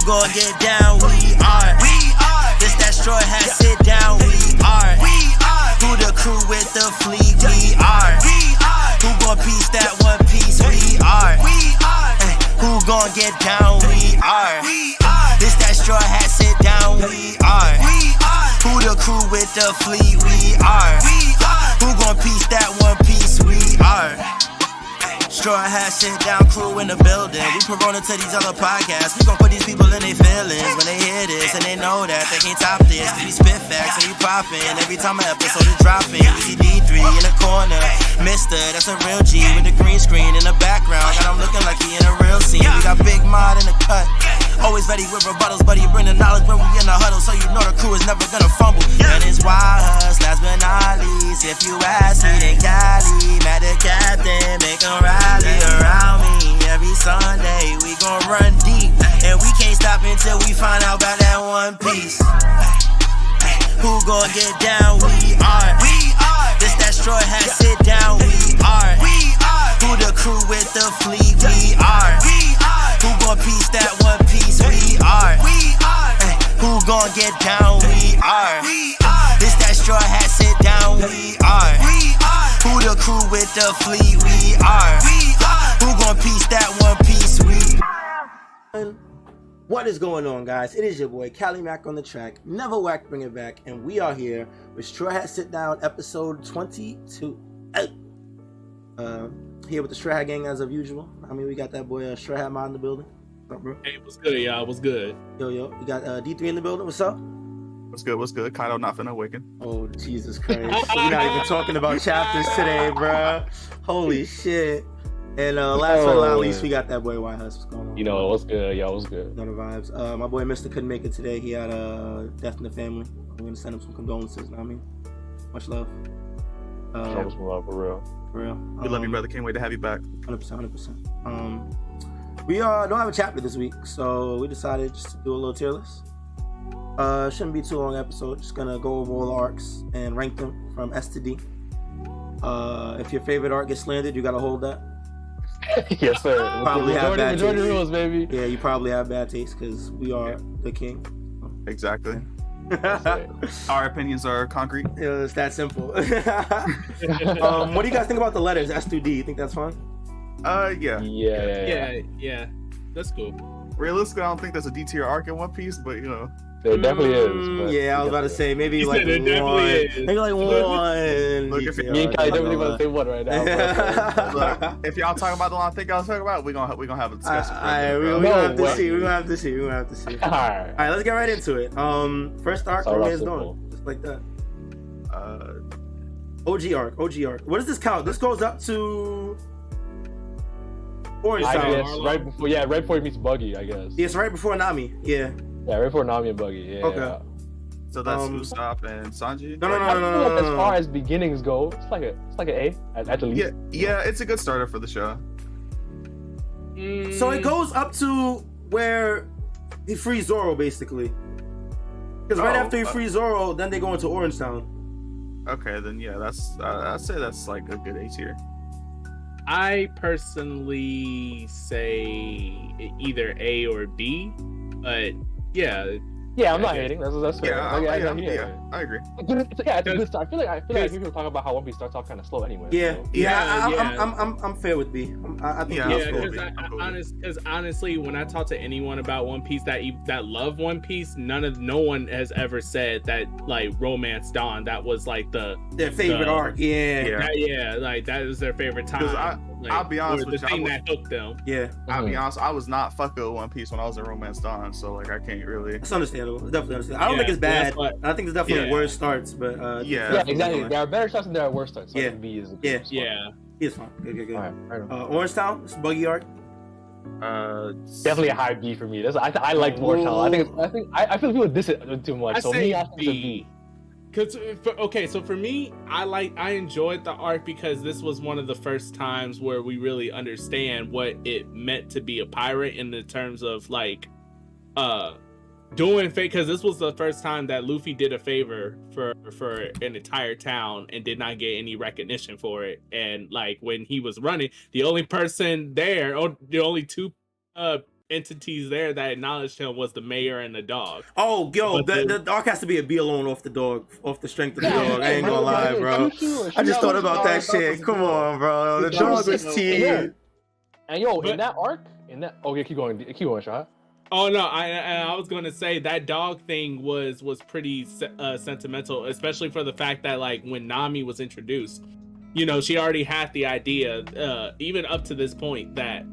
gon' get down? We are. This that Strawhat Sitdown. We are. Who the crew with the fleet? We are. Who gon' piece that one piece? We are. Who gon' get down? We are. This that Strawhat Sitdown. We are. Who the crew with the fleet? We are. Who gon' piece that one piece? We are. Strawhat Sitdown crew in the building. We Corona to these other podcasts. We gon' put these people in their feelings when they hear this, and they know that they can't top this. We spit facts and we poppin'. Every time an episode is dropping, we see D3 in the corner. Mister, that's a real G with the green screen in the background. Got him looking like he in a real scene. We got Big Mod in the cut. Always ready with rebuttals, but he bring the knowledge when we in the huddle, so you know the crew is never gonna fumble. And it's YHuss, last but not least. If you ask me, then Cali, mad the captain, make him rally around me. Every Sunday we gon' run deep, and we can't stop until we find out about that one piece. Who gon' get down? We are. This that Strawhat Sitdown. We are. Who the crew with the fleet? We are. Who gon' piece that one piece? We are. Who gon' get down? We are. This that Strawhat Sitdown. We are. Who the crew with the fleet? We are. Who gon' piece that one piece? We are. What is going on, guys? It is your boy Cali Mac on the track. Never whack, bring it back, and we are here with Strawhat Sitdown, episode 22. Here with the Strawhat gang as of usual. I mean, we got that boy Strawhat Mod in the building. What's up, bro? Hey, what's good, y'all? What's good? Yo, we got D3 in the building. What's up? What's good? Kaido not finna awaken. Oh, Jesus Christ. We're not even talking about chapters today, bro. Holy shit. And last but not least, we got that boy YHuss. What's going on? You know, what's good, y'all? What's good? Know the vibes. My boy Mister couldn't make it today. He had a death in the family. I'm gonna send him some condolences. You know what I mean? Much love. Show us some love, for real. For real. We love you, brother. Can't wait to have you back. 100%. We don't have a chapter this week, so we decided just to do a little tier list. Shouldn't be too long episode. Just gonna go over all the arcs and rank them from S to D. If your favorite arc gets slandered, you gotta hold that. Yes, sir. Probably have bad majority taste. rules, baby. Yeah, you probably have bad taste because we are the king. Exactly. Our opinions are concrete. Yeah, it's that simple. What do you guys think about the letters S through D? You think that's fun? Yeah. Yeah. That's cool. Realistically, I don't think there's a D tier arc in One Piece, but you know. There definitely is. But yeah, I was about to say maybe like one. Maybe like one. Look, if Me and Kai definitely want to say one right now. Look, if y'all talking about the one I think I was talking about, we're gonna have a discussion. We're gonna have to see. We're gonna have to see. All right, let's get right into it. First arc, where it's going, just like that. OG arc. What does this count? This goes up to Orange Town. Right before he meets Buggy, I guess. Yes, right before Nami. Yeah. Yeah, right before Nami and Buggy. Yeah. Okay. Yeah. So that's Usopp and Sanji. No. As far as beginnings go, it's like an A at the least. Yeah, it's a good starter for the show. So it goes up to where he frees Zoro, basically. Because right after he frees Zoro, then they go into Orange Town. Okay, then yeah, I'd say that's like a good A tier. I personally say either A or B, but yeah. Yeah, I'm not hating. That's fair. I agree. It's a good start. I feel like people talk about how One Piece starts off kind of slow anyway. I'm fair with B. I think because honestly, when I talk to anyone about One Piece that love One Piece, no one has ever said that like Romance Dawn that was like their favorite arc. Like that was their favorite time. I'll be honest with you. The thing that hooked them. Yeah. I'll be honest. I was not fucking with One Piece when I was in Romance Dawn, so like I can't really. It's understandable. It's definitely understandable. I don't think it's bad. I think it's definitely worse starts, but yeah, exactly. There are better starts and there are worse starts. So B is B is fine. Good. All right. Orange Town. It's Buggy arc. Definitely a high B for me. I like Orange Town. I feel people diss it too much. So me, I think it's a B. So for me, I enjoyed the arc because this was one of the first times where we really understand what it meant to be a pirate in the terms of like doing fake, because this was the first time that Luffy did a favor for an entire town and did not get any recognition for it. And like when he was running, the only person there, or the only two entities there that acknowledged him was the mayor and the dog. Oh, yo, But the dog has to be a B alone off the dog, off the strength of the Yeah, dog. I ain't gonna lie, bro. I just thought about that shit. Come on, bro. The dog was T. And yo, in that arc, okay, keep going, Shah. Oh no, I was going to say that dog thing was pretty sentimental, especially for the fact that like when Nami was introduced, you know, she already had the idea, even up to this point, that,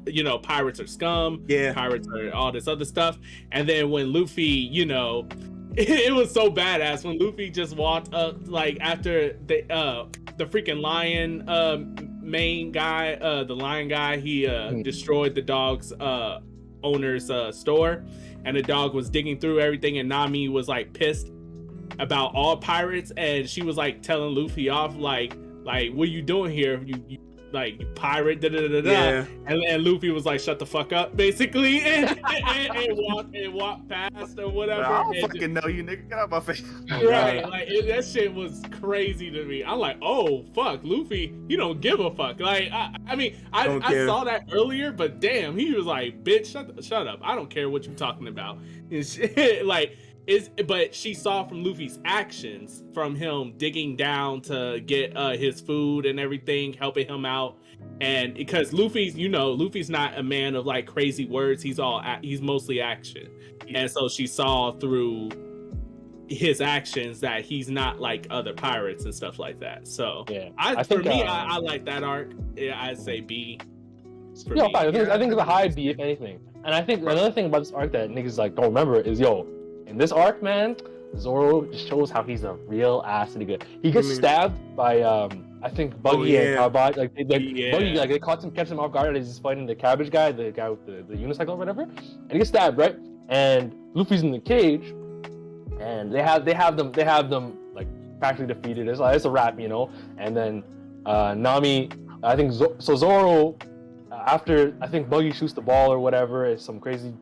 you know, pirates are scum, pirates are all this other stuff. And then when Luffy, you know, it was so badass when Luffy just walked up, like after the freaking lion main guy, the lion guy, he destroyed the dog's owner's store, and the dog was digging through everything, and Nami was like pissed about all pirates, and she was like telling Luffy off, like what are you doing here, you pirate, and Luffy was like, shut the fuck up, basically, and walk past or whatever. I don't fucking know you, nigga. Get out my face. Right, like that shit was crazy to me. I'm like, oh fuck, Luffy, you don't give a fuck. Like, I mean, I saw that earlier, but damn, he was like, bitch, shut up. I don't care what you're talking about. But she saw from Luffy's actions, from him digging down to get his food and everything, helping him out, and because Luffy's not a man of like crazy words. He's mostly action, and so she saw through his actions that he's not like other pirates and stuff like that. So yeah, I like that arc. Yeah, I'd say B. Yeah, I think it's a high B if anything. And I think another thing about this arc that niggas like don't remember is in this arc, man, Zoro just shows how he's a real ass nigga. He gets stabbed by I think Buggy and Carbot. Like Buggy, like they kept him off guard as he's fighting the cabbage guy, the guy with the unicycle or whatever. And he gets stabbed, right? And Luffy's in the cage, and they have them like practically defeated. It's a wrap, you know. And then Nami, I think Zoro, after I think Buggy shoots the ball or whatever, it's some crazy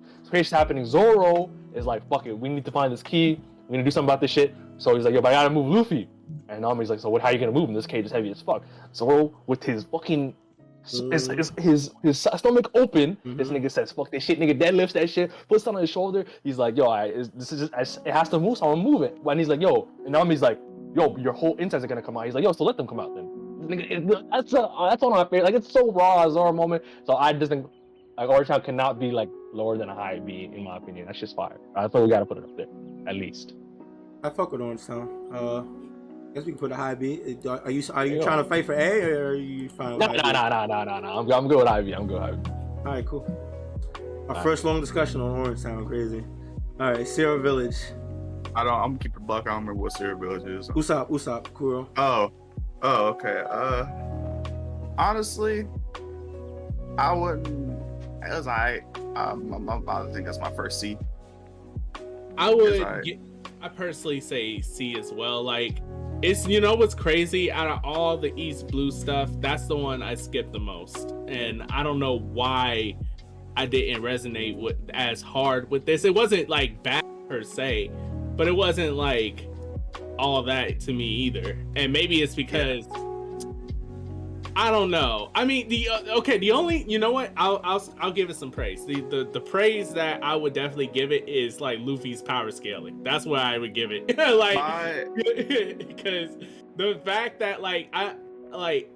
happening. Zoro is like, fuck it, we need to find this key. We're gonna do something about this shit. So he's like, yo, but I gotta move Luffy. And Nami's like, so how are you gonna move him? This cage is heavy as fuck. Zoro, with his fucking his stomach open, this nigga says, fuck this shit, nigga, deadlifts that shit, puts it on his shoulder. He's like, yo, this is just, it has to move, so I'm gonna move it. And he's like, yo, and Nami's like, yo, your whole insides are gonna come out. He's like, yo, so let them come out then. Nigga, that's one of my favorite. Like, it's so raw, Zoro moment. So I just think like Orichan cannot be like lower than a high B in my opinion. That's just fire. I thought we gotta put it up there at least. I fuck with Orange Town. I guess we can put a high B. Are you trying to fight for A, or are you fine with Nah. I'm good with high B. All right, cool. Our first long discussion on Orange Town, crazy. All right, Sierra Village. I'm gonna keep it buck. I don't remember what Sierra Village is. Usopp, Kuro. Oh, okay. Honestly, I wouldn't. It was alright. I think that's my first C. I personally say C as well. Like, it's, you know what's crazy? Out of all the East Blue stuff, that's the one I skipped the most, and I don't know why I didn't resonate with as hard with this. It wasn't like bad per se, but it wasn't like all that to me either. And maybe it's because I don't know. I mean, the only, you know what? I'll give it some praise. The praise that I would definitely give it is like Luffy's power scaling. That's what I would give it. Because the fact that I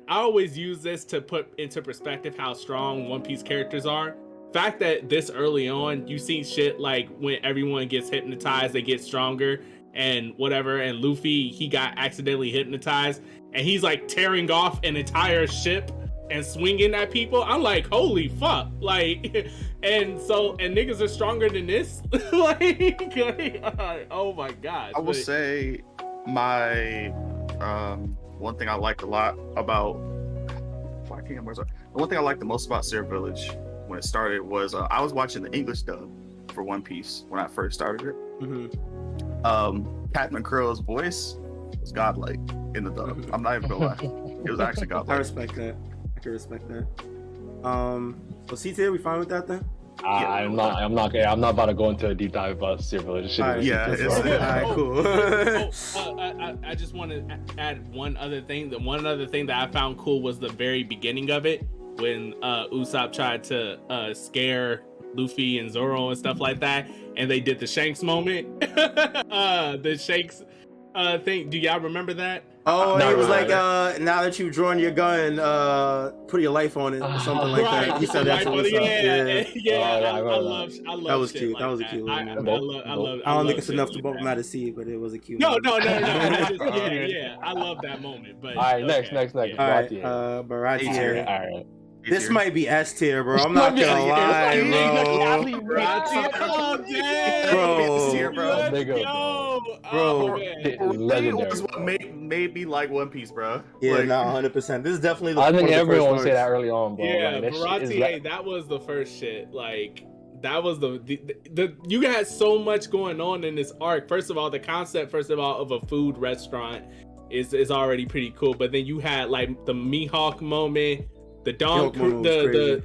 always use this to put into perspective how strong One Piece characters are. Fact that this early on, you see shit like when everyone gets hypnotized, they get stronger and whatever. And Luffy, he got accidentally hypnotized, and he's like tearing off an entire ship and swinging at people. I'm like, holy fuck. Like, and niggas are stronger than this. Oh my god. I will say my one thing I liked a lot about the one thing I liked the most about Sierra Village when it started was I was watching the English dub for One Piece when I first started it. Captain Crow's voice was godlike in the dub. I'm not even gonna lie, it was actually godlike. I respect that. I can respect that. So CT, we fine with that then? I'm not about to go into a deep dive about Sierra Village. All right, cool. I just want to add one other thing. The one other thing that I found cool was the very beginning of it. when Usopp tried to scare Luffy and Zoro and stuff like that, and they did the Shanks moment. The Shanks thing. Do y'all remember that? Oh, No, he was no, like, no. now that you've drawn your gun, put your life on it or something like that. He said that to Right, Usopp. yeah. I remember I love That was shit cute. like That was a cute I one. love. I don't think it's shit enough to like both that. matter see, but it was a cute No, one. yeah. I love that moment. But All right, okay, next. yeah. All right, Baratie. Baratie. All right. This might be S tier, bro. I'm This not might be gonna S lie, tier. bro. Baratie, oh dang, Bro. Bro. let's Nigga, go, bro. oh man. It is It legendary. was what made me like One Piece, bro. Yeah, Like, no, 100%. This is definitely the I think one of the everyone would first say that arcs. early on, bro. Yeah, Like, that shit is Baratie, hey, that was the first shit. Like, that was the you got so much going on in this arc. First of all, the concept, of a food restaurant is already pretty cool. But then you had like the Mihawk moment, the Dawn, the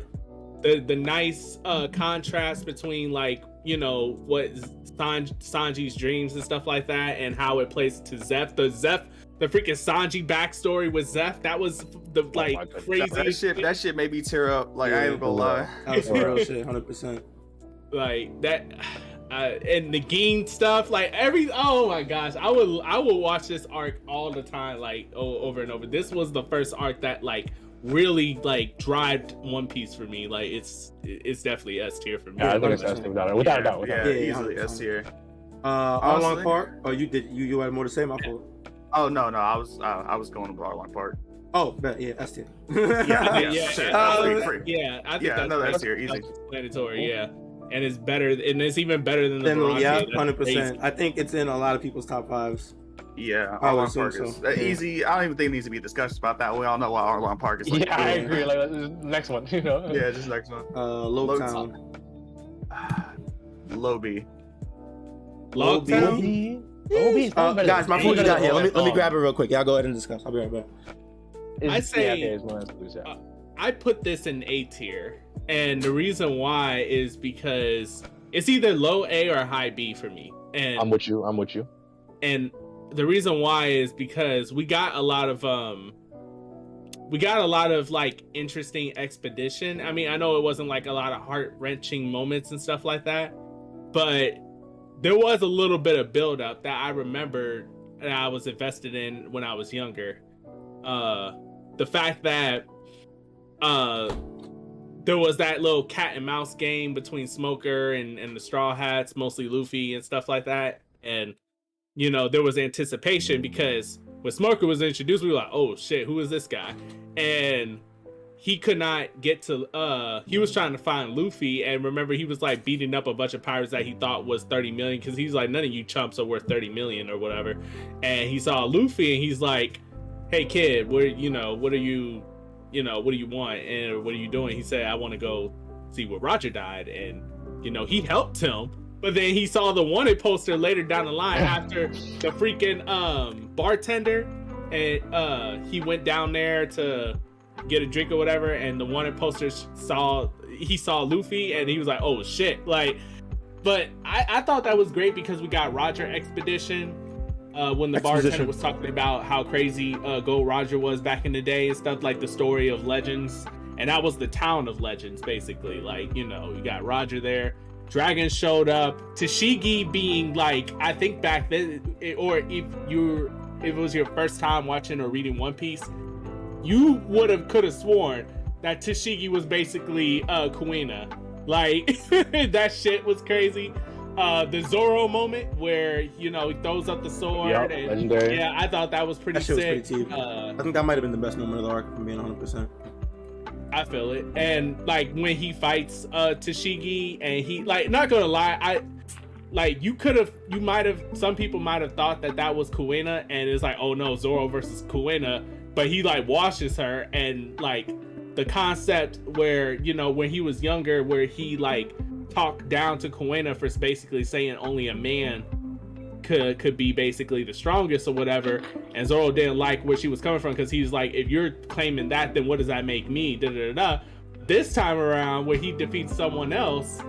nice contrast between like, you know, what Sanji's dreams and stuff like that, and how it plays to Zeph. The freaking Sanji backstory with Zeph, that was the like crazy that shit made me tear up. Like, I ain't gonna lie. That was real shit, 100%. like that. And the Geen stuff, like oh my gosh, I will watch this arc all the time, like over and over. This was the first arc that like really like drived One Piece for me. Like it's definitely S tier for me. Yeah, I think it's S tier without a doubt. Yeah, Yeah, easily 100%. S tier. Arlong Park? Oh, you had more to say, my fault. Oh no, I was going to Arlong Park. Oh, but yeah, S tier. Yeah, sure. Free. Yeah, I think that's S tier, easy. Explanatory, yeah. And it's better, and it's even better than the Baratie. Yeah, That's 100%. crazy. I think it's in a lot of people's top fives. Yeah, I would Arlong Park assume is so. Yeah. easy. I don't even think it needs to be discussed about that. We all know why Arlong Park is like. Yeah, I agree. Like, next one, you know. Yeah, just next one. Logtown. Lobby. Logtown? Guys, my phone just got here. Let me grab it real quick. Y'all go ahead and discuss. I'll be right back. I'd say I put this in A tier, and the reason why is because it's either low A or high B for me. And I'm with you. And the reason why is because we got a lot of like interesting expedition. I mean, I know it wasn't like a lot of heart-wrenching moments and stuff like that, but there was a little bit of build-up that I remember that I was invested in when I was younger. The fact that there was that little cat and mouse game between Smoker and the Straw Hats, mostly Luffy and stuff like that. And, you know, there was anticipation because when Smoker was introduced, we were like, oh shit, who is this guy? And he could not get to, he was trying to find Luffy, and remember he was like beating up a bunch of pirates that he thought was 30 million, because he's like, none of you chumps are worth 30 million or whatever. And he saw Luffy and he's like, hey kid, what do you want, and what are you doing? He said, I want to go see where Roger died. And, you know, he helped him, but then he saw the wanted poster later down the line after the freaking bartender, and he went down there to get a drink or whatever, and the wanted poster saw Luffy, and he was like, oh shit. Like, but I thought that was great because we got Roger Expedition, when the bartender was talking about how crazy Gold Roger was back in the day and stuff, like the story of Legends, and that was the town of Legends basically. Like, you know, you got Roger there, Dragon showed up, Tashigi being like, I think back then, or if it was your first time watching or reading One Piece, you could have sworn that Tashigi was basically Kuina. Like, that shit was crazy. The Zoro moment where, you know, he throws up the sword. Yep, and legendary. yeah, I thought that was pretty That shit was sick. pretty cheap. I think that might have been the best moment of the arc, if I'm being 100%. I feel it. And like when he fights Tashigi, and he, like, not gonna lie, some people might have thought that was Kuina, and it's like, oh no, Zoro versus Kuina, but he like washes her. And like the concept where, you know, when he was younger, where he like talked down to Kuina for basically saying only a man could be basically the strongest or whatever, and Zoro didn't like where she was coming from, because he's like, if you're claiming that, then what does that make me? This time around, where he defeats someone else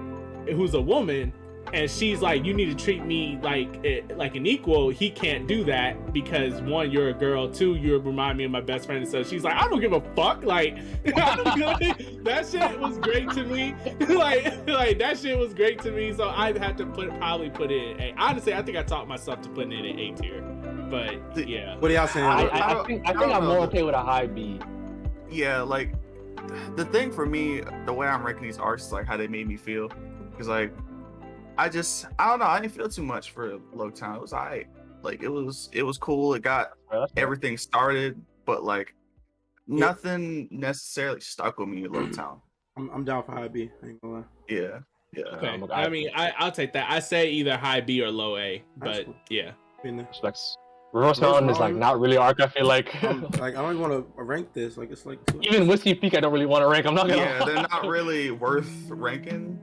who's a woman, and she's like, you need to treat me like an equal. He can't do that because one, you're a girl, two, you remind me of my best friend. And so she's like, I don't give a fuck. Like, that shit was great to me. like that shit was great to me. So I'd have to probably put it in A. Honestly, I think I taught myself to put it in A tier. But yeah. What are y'all saying? I think I'm more okay with a high B. Yeah, like the thing for me, the way I'm ranking these arcs is like how they made me feel. Because like I don't know, I didn't feel too much for Loketown. It was alright. Like it was cool. It got everything started, but like nothing necessarily stuck with me in Loketown. I'm down for high B. I ain't gonna lie. Yeah. Okay. I mean, I'll take that. I say either high B or low A, but cool. yeah. Respects. Reverse Mountain is like not really arc. I feel like. Like I don't even want to rank this. Like it's like even Whiskey Peak, I don't really want to rank. I'm not gonna. Yeah, they're not really worth ranking.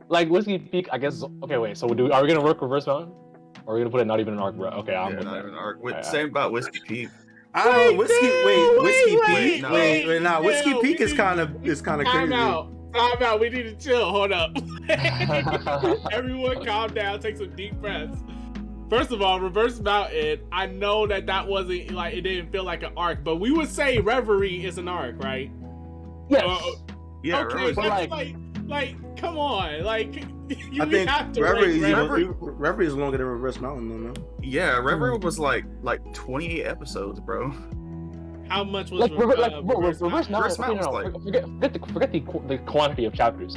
Like Whiskey Peak, I guess. Okay, wait. So are we gonna work Reverse Mountain, or are we gonna put it not even an arc? Bro? Okay, I'm not even an arc. Same about Whiskey Peak. I don't know. Whiskey Peak. Wait. Nah, Whiskey Peak is kind of crazy. Time out. We need to chill. Hold up. Everyone, calm down. Take some deep breaths. First of all, Reverse Mountain, I know that wasn't like, it didn't feel like an arc, but we would say Reverie is an arc, right? Yes. Yeah. Okay, that's like, come on, like I think have to Reverie is longer than Reverse Mountain, though, man. Yeah, Reverie was like 28 episodes, bro. How much was Reverse Mountain? Forget the quantity of chapters.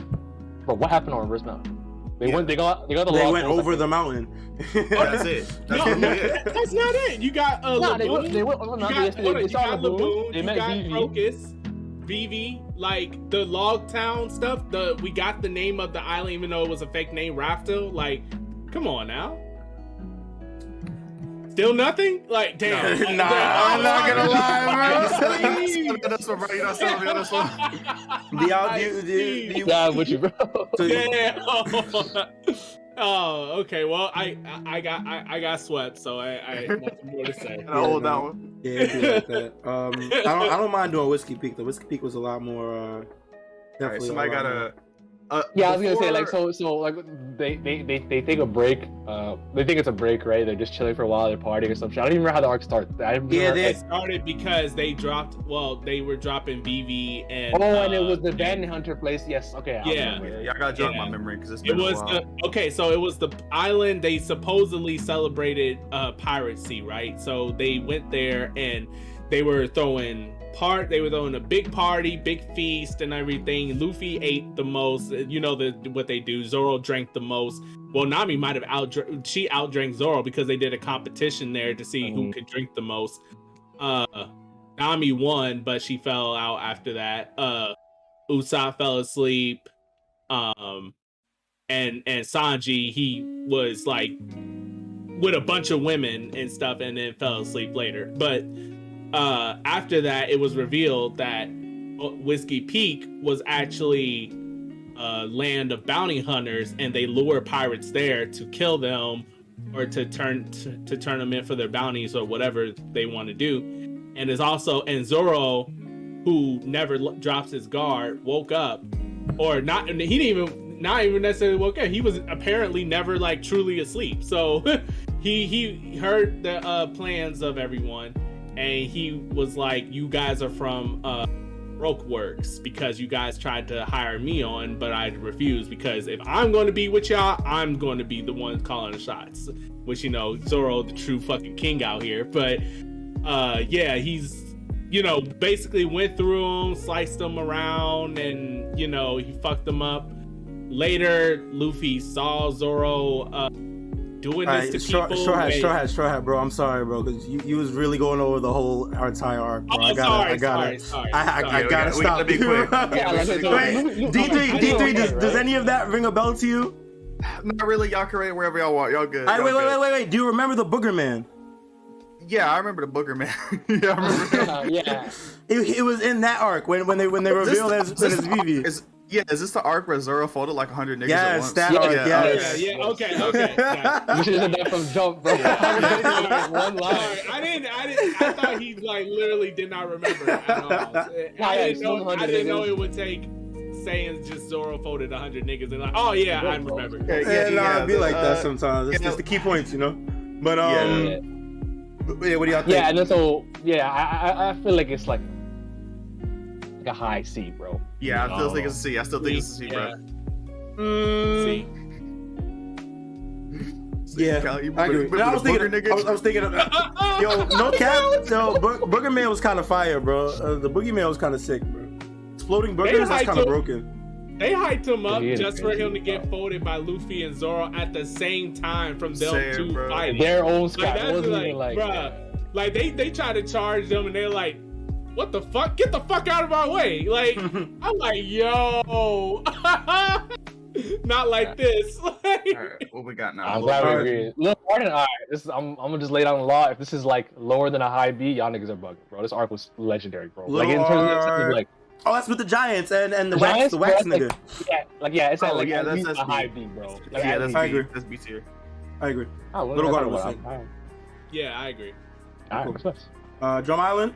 But what happened on Reverse Mountain? They went over the mountain. Oh, that's it. That's not it. You got Laboon. They got Laboon. You got Crocus, Vivi, like the Log Town stuff. We got the name of the island, even though it was a fake name, Rafto. Like, come on now. Still nothing? Like, damn. Nah, I'm not gonna lie, bro. Yeah, with you, bro. Damn. Oh, okay. Well, I got swept, so I nothing more to say. Hold that one. Yeah, like that. I don't mind doing Whiskey Peak. The Whiskey Peak was a lot more. Definitely. Somebody got a. Yeah, I was gonna say like so like they take a break. They think it's a break, right? They're just chilling for a while. They're partying or some shit. I don't even remember how the arc started. They started because they dropped. Well, they were dropping BV and. And it was the Van Hunter place. Yes. Okay. Yeah, I gotta jog my memory because it's been a while. So it was the island they supposedly celebrated piracy, right? So they went there and they were throwing a big party, big feast and everything. Luffy ate the most, you know what they do. Zoro drank the most. Well, Nami might have outdrank Zoro because they did a competition there to see who could drink the most. Nami won, but she fell out after that. Usopp fell asleep. And Sanji, he was like with a bunch of women and stuff and then fell asleep later. But after that, it was revealed that Whiskey Peak was actually a land of bounty hunters, and they lure pirates there to kill them or to turn them in for their bounties or whatever they want to do. And Zoro, who never drops his guard, woke up, or not. He didn't even necessarily woke up. He was apparently never like truly asleep. So he heard the plans of everyone. And he was like, you guys are from Broke Works because you guys tried to hire me on, but I refused because if I'm going to be with y'all, I'm going to be the one calling the shots. Which, Zoro, the true fucking king out here. But yeah, he's, basically went through them, sliced them around, and, he fucked them up. Later, Luffy saw Zoro doing this to people. Straw Hat, bro. I'm sorry, bro, because you was really going over the whole entire arc, bro. I gotta stop. Be quick. D3, does any of that ring a bell to you? Not really. Y'all can rate wherever y'all want. Y'all good. Wait. Do you remember the Booger Man? Yeah, I remember the Booger Man. Yeah, I remember. Yeah. It was in that arc when they revealed his Vivi. Is this the arc where Zoro folded like 100 niggas at once? That arc, yes. Yeah, okay. Yeah. You should have done that from jump, bro. One line. I thought he like literally did not remember at all. I didn't know it would take saying just Zoro folded 100 niggas and like, oh yeah, I remember. It'd be like that sometimes. It's just the key points, you know. But yeah, what do y'all think? Yeah, and then so I feel like it's like a high C, bro. Yeah, I still think it's a C. I still think it's a C, bro. C. Yeah, I agree. I was thinking of, yo, no cap. Yo, Burger Man was kind of fire, bro. The Boogeyman was kind of sick, bro. Exploding burgers, that's kind of broken. They hyped him up just for him to get folded by Luffy and Zoro at the same time from them two fighting. Their own scrap. Like, wasn't even like, bruh, like they tried to charge them and they're like, what the fuck? Get the fuck out of my way. Like, I'm like, yo. Not like this. All right, what we got now? I'm glad we agree. Look, Arden, all right, this is, I'm gonna just lay down the law. If this is like lower than a high B, y'all niggas are bugging, bro. This arc was legendary, bro. Like in terms of like, oh, that's with the Giants and the wax nigga. Like, it's at like that's a high B, bro. Like, yeah, that's I agree. That's B tier. I agree. Oh, Little Garden was Yeah, I agree. All right, what's Drum Island.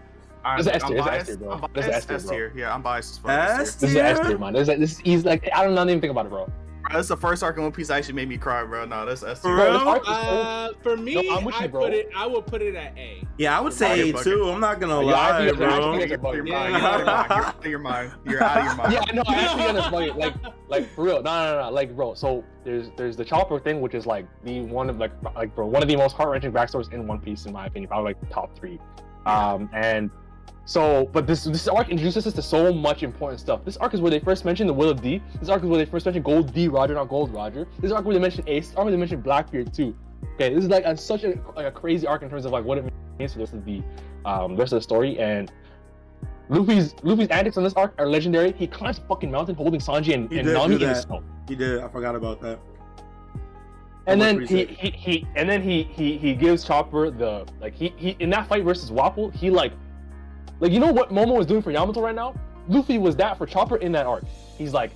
This is S tier, bro. This is S tier. Yeah, I'm biased as fuck. S tier. This is S tier, man. This is he's like I don't know anything about it, bro. That's the first arc in One Piece that actually made me cry, bro. No, that's S tier. For me, I would put it at A. Yeah, I would say A too. I'm not gonna lie, bro. You're out of your mind. You're out of your mind. Yeah, no, I actually understand. Like for real. No. Like, bro. So there's the Chopper thing, which is like one of the most heart-wrenching backstories in One Piece, in my opinion. Probably like top 3. And so, but this arc introduces us to so much important stuff. This arc is where they first mentioned the Will of D. This arc is where they first mentioned Gold D Roger, not Gold Roger. This arc where they mentioned Ace. This arc where they mentioned Blackbeard too. Okay, this is like such a crazy arc in terms of like what it means for the rest of the story. And Luffy's antics on this arc are legendary. He climbs a fucking mountain holding Sanji and Nami in the snow. He did. I forgot about that. And then he gives Chopper the he in that fight versus Wapol, he like you know what Momo was doing for Yamato right now? Luffy was that for Chopper in that arc. He's like,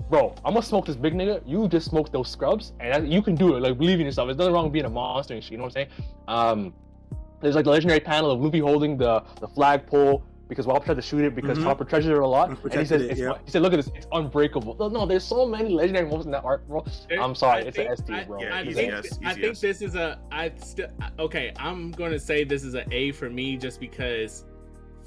bro, I'm gonna smoke this big nigga. You just smoke those scrubs, and you can do it. Like, believe in yourself. There's nothing wrong with being a monster and shit. You know what I'm saying? There's like the legendary panel of Luffy holding the flagpole because Wapol tried to shoot it because Chopper treasured it a lot. And he said, he said, look at this, it's unbreakable. No, there's so many legendary moments in that arc, bro. I'm sorry, it's an S tier, bro. I think this is I'm gonna say this is an A for me just because,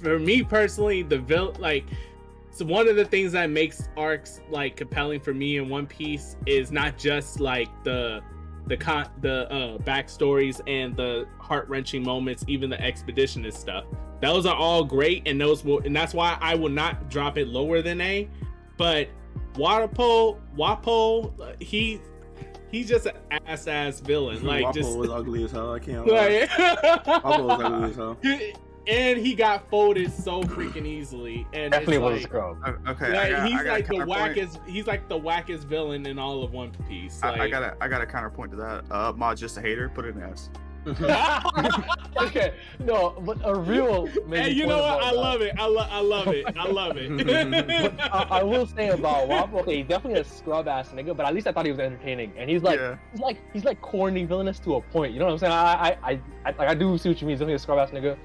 for me personally, so one of the things that makes arcs like compelling for me in One Piece is not just like the backstories and the heart-wrenching moments, even the expeditionist stuff. Those are all great, and that's why I will not drop it lower than A. But Wapol, he's just an ass villain. Like, Wapol was ugly as hell. I can't lie. Wapol was ugly as hell. And he got folded so freaking easily. And definitely was a scrub. Okay, he's like the wackest villain in all of One Piece. Like, I got a counterpoint to that. Ma's just a hater. Put it in S. Okay, no, but a real. Hey, you know what? I love it. I love it. I will say about Wapol. Okay, he's definitely a scrub ass nigga, but at least I thought he was entertaining. And he's like corny villainous to a point. You know what I'm saying? I do see what you mean. He's definitely a scrub ass nigga.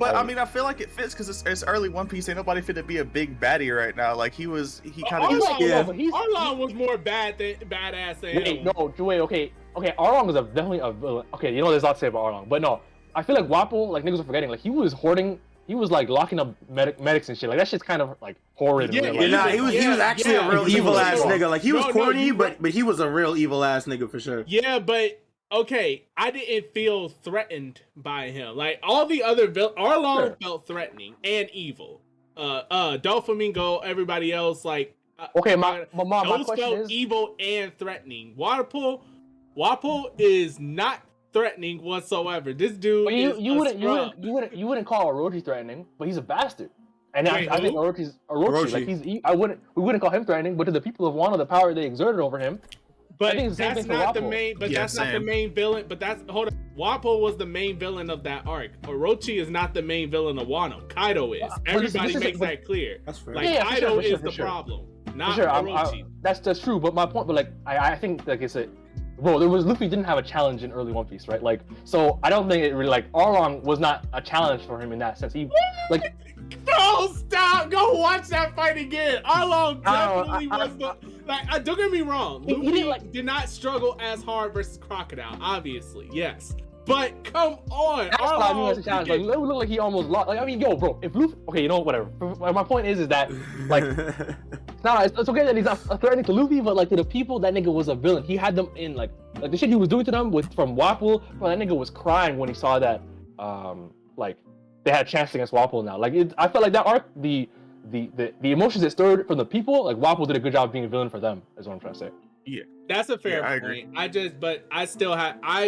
I mean, I feel like it fits because it's early One Piece. Ain't nobody fit to be a big baddie right now. Like he kind of just. Arlong was more badass than him. Okay, Arlong is definitely a villain. Okay, you know there's a lot to say about Arlong, but no, I feel like Wapol, like niggas are forgetting, like he was hoarding, he was like locking up medics and shit. Like that shit's kind of like horrid. He was actually a real evil ass nigga. Like he was corny, but he was a real evil ass nigga for sure. Yeah, but okay, I didn't feel threatened by him. Like all the other Arlong felt threatening and evil. Doflamingo, everybody else, like my question felt is evil and threatening. Wapol is not threatening whatsoever. This dude you wouldn't call Orochi threatening, but he's a bastard. And I think Orochi's Orochi. Like we wouldn't call him threatening, but to the people of Wano, the power they exerted over him. But that's not the main. But that's not the main villain. But hold on. Wapol was the main villain of that arc. Orochi is not the main villain of Wano. Kaido is. Everybody makes that clear. That's fair. Like Kaido is the problem, not Orochi. That's true. But my point, I think like it's a. Bro, Luffy didn't have a challenge in early One Piece, right? Like, so I don't think it really Arlong was not a challenge for him in that sense. He No, stop! Go watch that fight again. Arlong definitely was the like. Don't get me wrong. Luffy did not struggle as hard versus Crocodile. Obviously, yes. But come on, that's what I mean. As a challenge, like, it looked like he almost lost. Like, I mean, yo, bro, if Luffy, okay, you know, whatever. My point is that, like, it's okay that he's not threatening to Luffy, but like to the people, that nigga was a villain. He had them in like the shit he was doing to them from Wapol. Bro, that nigga was crying when he saw that, like, they had a chance against Wapol now. Like, I felt like that arc, the emotions it stirred from the people, like Wapol did a good job being a villain for them. Is what I'm trying to say. Yeah, that's a fair point. I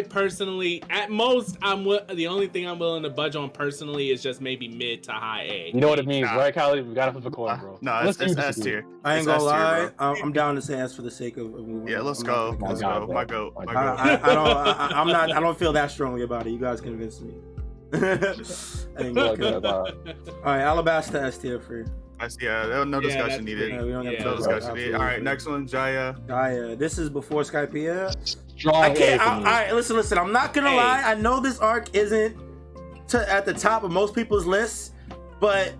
personally, at most, the only thing I'm willing to budge on personally is just maybe mid to high A. You know what it means, right, Callie? We gotta flip a coin, bro. No, it's S tier. I ain't gonna lie. I'm down to say S for the sake of moving. Yeah, let's go. Let's go. My goat. I don't feel that strongly about it. You guys convinced me. All right, Alabasta S tier for you. Yeah, no discussion needed. Yeah, we don't have no discussion needed. All right, next one, Jaya. This is before Skypiea. Strong. All right, listen. I'm not gonna lie. I know this arc isn't at the top of most people's lists, but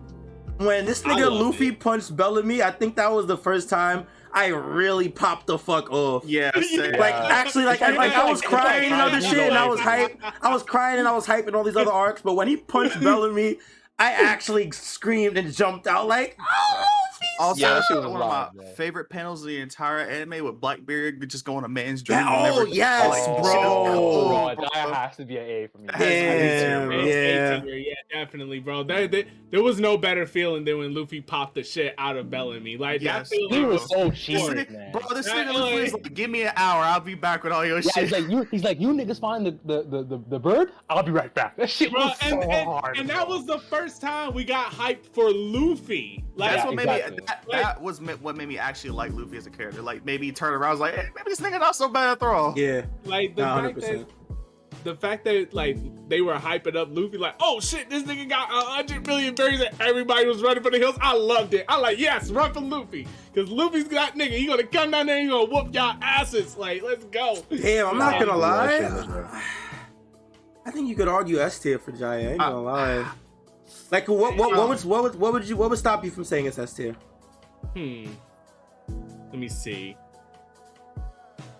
when this nigga Luffy punched Bellamy, I think that was the first time I really popped the fuck off. Yeah, like actually, like I was crying and other shit, and I was hyped. I was crying and I was hyped in all these other arcs, but when he punched Bellamy, I actually screamed and jumped out like, oh, also, yeah, one of my favorite panels of the entire anime with Blackbeard just going a man's dream. Oh, yes, bro. That has to be an A for me. Yeah, definitely, bro. There was no better feeling than when Luffy popped the shit out of Bellamy. Like, that feeling he was so cheesy, man. Bro, this nigga Luffy was like, give me an hour, I'll be back with all your shit. He's like, you niggas find the bird, I'll be right back. That shit was so hard. And that was the first time we got hyped for Luffy. Like, that's what made me. That was what made me actually like Luffy as a character. Like, maybe he turned around, I was like, hey, maybe this nigga not so bad after all. Yeah, like the fact that like they were hyping up Luffy, like, oh shit, this nigga got 100 million berries and everybody was running for the hills. I loved it. I like, yes, run for Luffy, because Luffy's that nigga. He gonna come down there and he gonna whoop y'all asses. Like, let's go. Damn, I'm not gonna lie. I think you could argue S tier for Jaya. I ain't gonna lie. Like, what would stop you from saying it's S tier? Let me see.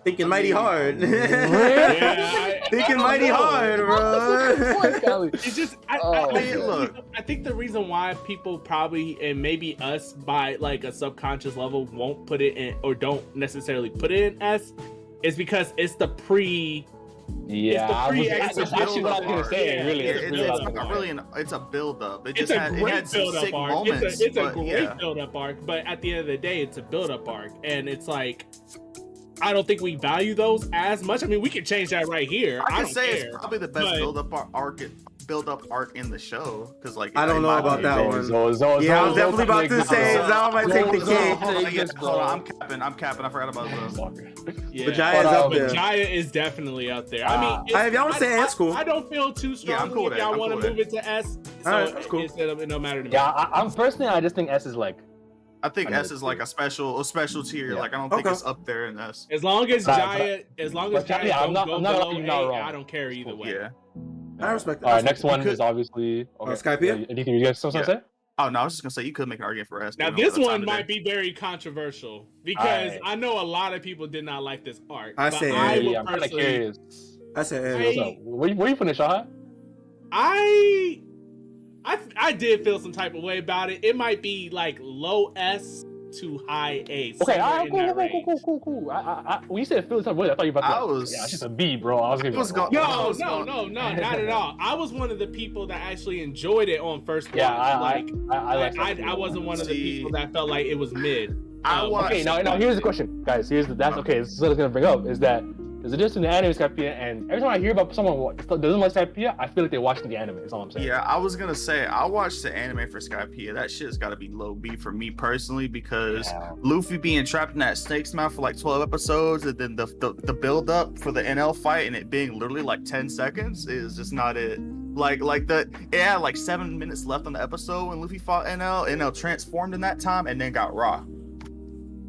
Thinking mighty hard. Thinking mighty hard, bro. It's just, I think the reason why people probably, and maybe us by like a subconscious level, won't put it in, or don't necessarily put it in S, is because it's the pre. Yeah, that's actually what I was gonna say. Really, it's a build up. It's a great build up arc. It's a great build up arc, but at the end of the day, it's a build up arc, and it's like, I don't think we value those as much. I mean, we can change that right here. I can say it's probably the best build up arc in the show, because like I don't know about that one. Yeah, I was definitely about to say Zal might take the cake. Hold on, I'm capping. I forgot about Zal. Yeah, but Jaya is up there. Jaya is definitely up there. I mean, if y'all want to say S, cool. I don't feel too strongly if y'all want to move it to S. So that's cool. No matter to me. Yeah, I'm personally, I just think S is like. I think S is like a special tier. Yeah. Like, I don't think it's up there in S. As long as Jaya I'm not wrong. I don't care either way. Yeah. I respect that. All right, next one is obviously Skypiea. Anything you guys something to say? Oh no, I was just gonna say you could make an argument for S. Now this one might be very controversial because I know a lot of people did not like this arc. I'm kind of curious. I say, where you finish, Shahad? I did feel some type of way about it. It might be like low S to high A. Okay, all right, cool. When you said feel some way, I thought you were about to. Yeah, it's just a B, bro. I was gonna. No, not at all. I was one of the people that actually enjoyed it on first watch. Yeah, I wasn't one of the people that felt like it was mid. Okay, now here's the question, guys. This is what I was gonna bring up is that. There's a difference in the anime Skypiea, and every time I hear about someone that doesn't like Skypiea, I feel like they're watching the anime. That's all I'm saying. Yeah, I was gonna say I watched the anime for Skypiea. That shit's got to be low B for me personally, because Luffy being trapped in that snake's mouth for like 12 episodes, and then the build up for the NL fight and it being literally like 10 seconds is just not it. It had like 7 minutes left on the episode when Luffy fought NL. NL transformed in that time and then got raw.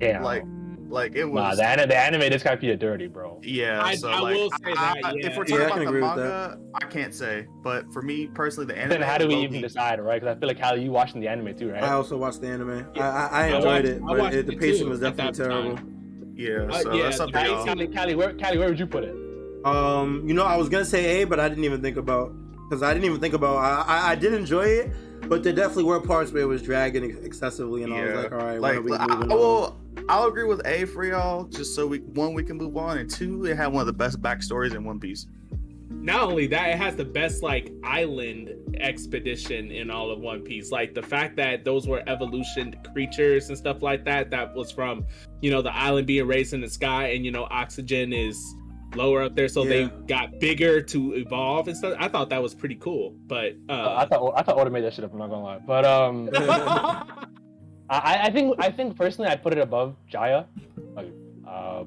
Yeah. Like Like it Nah, was. the anime this guy be dirty, bro. Yeah, I like, will say that. Yeah. if we're Yeah, I talking can about the agree with manga, I can't say. But for me personally, the anime. Then how do we even low-key- decide, right? Because I feel like Callie, you watching the anime too, right? I also watched the anime. Yeah. I enjoyed it, I but watched the it pacing too was at definitely that terrible. time. Yeah, so yeah, that's the something else. Callie, where would you put it? You know, I was gonna say A, but I didn't even think about I did enjoy it, but there definitely were parts where it was dragging excessively, and I was like, all right, when are we moving on? I'll agree with A for y'all, just so we can move on, and two, it had one of the best backstories in One Piece. Not only that, it has the best like island expedition in all of One Piece. Like the fact that those were evolution creatures and stuff like that. That was from, you know, the island being raised in the sky, and you know, oxygen is lower up there, so they got bigger to evolve and stuff. I thought that was pretty cool. But I thought Oda made that shit up. I'm not gonna lie, but I think personally I'd put it above Jaya, like,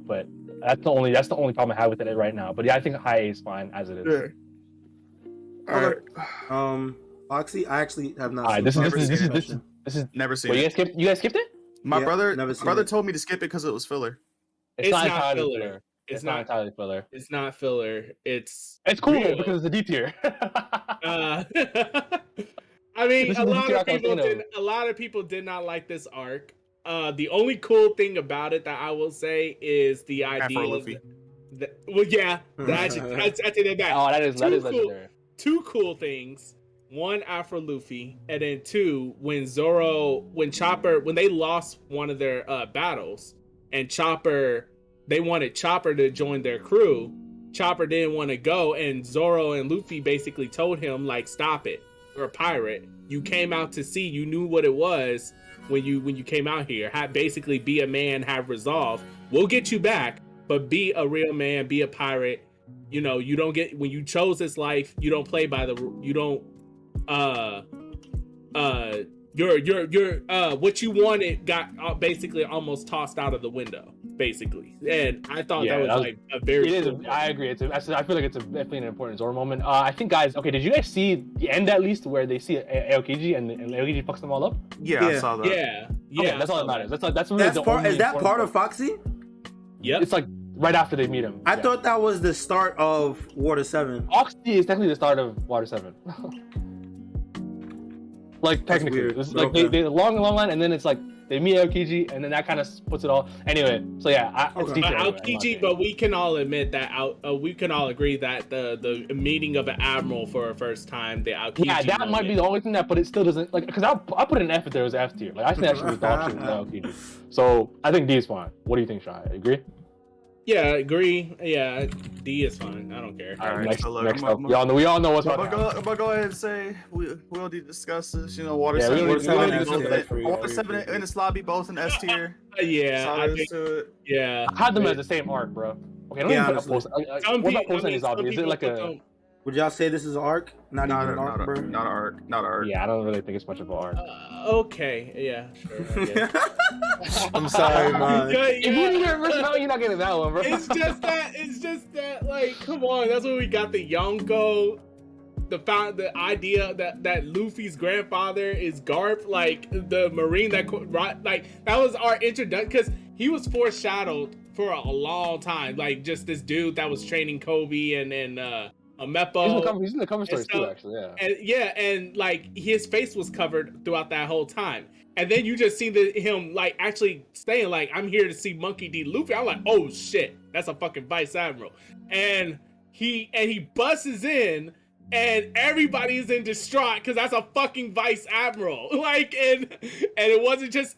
but that's the only problem I have with it right now. But yeah, I think high A is fine as it is. Sure. All right. Foxy, I actually have not. Alright, seen this is Never seen Wait, it. you guys skipped it? My Yeah, brother never seen brother it. told me to skip it because it was filler. It's not entirely filler. It's not entirely filler. It's not filler. It's cool real. because it's a D tier. I mean, This is a the lot tier of I can people think did. A lot of people did not like this arc. The only cool thing about it that I will say is the idea. Afro Luffy. Well, yeah, I take that back. Oh, that is Two cool- legendary. Two cool things. One, Afro Luffy, and then two, when Chopper, when they lost one of their battles, and they wanted Chopper to join their crew. Chopper didn't want to go, and Zoro and Luffy basically told him, like, stop it. You're a pirate. You came out to sea. You knew what it was when you came out here. Basically be a man, have resolve. We'll get you back, but be a real man, be a pirate. You know, you don't get, when you chose this life, you don't play by what you wanted got basically almost tossed out of the window, basically. And I thought that was like a very cool I agree. I feel like it's definitely an important Zoro moment. I think, guys, okay, did you guys see the end at least where they see Aokiji and Aokiji fucks them all up? Yeah, I saw that. Yeah. Okay, that's all that matters. That's really the only Is that important part of Foxy? Yep. It's like right after they meet him. I thought that was the start of Water 7. Oxy is technically the start of Water 7. Like, technically. weird. It's like Okay. they long line, and then it's like they meet Aokiji, and then that kind of puts it all. Anyway, so yeah, it's Okay. deep But anyway, Aokiji, but we can all admit that we can all agree that the meeting of an admiral for a first time, the Aokiji. yeah, that might be the only thing that, but it still doesn't, like, because I put an F if there was F tier. Like, I think that shit was dog shit with Aokiji. So I think D is fine. What do you think, Shai? Agree? Yeah, I agree. Yeah, D is fine. I don't care. All right, Alright, so look, next I'm up. gonna- We all know what's I'm about gonna, to go, I'm gonna go ahead and say we already discussed this. You know, Water Yeah, we 7, already Water discussed 7, that. Yeah, Water 7 and the Slobby both in S tier. Yeah, I Solid think, to it. yeah. I had them as the same arc, bro. Okay, don't Yeah, even put a honestly. post. Some What about people- post any some zombie? Is it people like put a? them- Would y'all say this is an arc? Not even an arc, bro. Not an arc. Not an arc. Yeah, I don't really think it's much of an arc. Okay, yeah, sure. I guess. I'm sorry, man. Yeah, If you didn't get first round, you're not getting that one, bro. It's just that, like, come on, that's when we got the Yonko, the idea that Luffy's grandfather is Garp, like the Marine that was our introduction, because he was foreshadowed for a long time, like just this dude that was training Kobe and Meppo. He's in the cover stories too, actually. Yeah. And like his face was covered throughout that whole time. And then you just see him like actually saying like, I'm here to see Monkey D. Luffy. I'm like, oh shit, that's a fucking Vice Admiral. And he busts in and everybody is in distraught because that's a fucking Vice Admiral. Like, and it wasn't just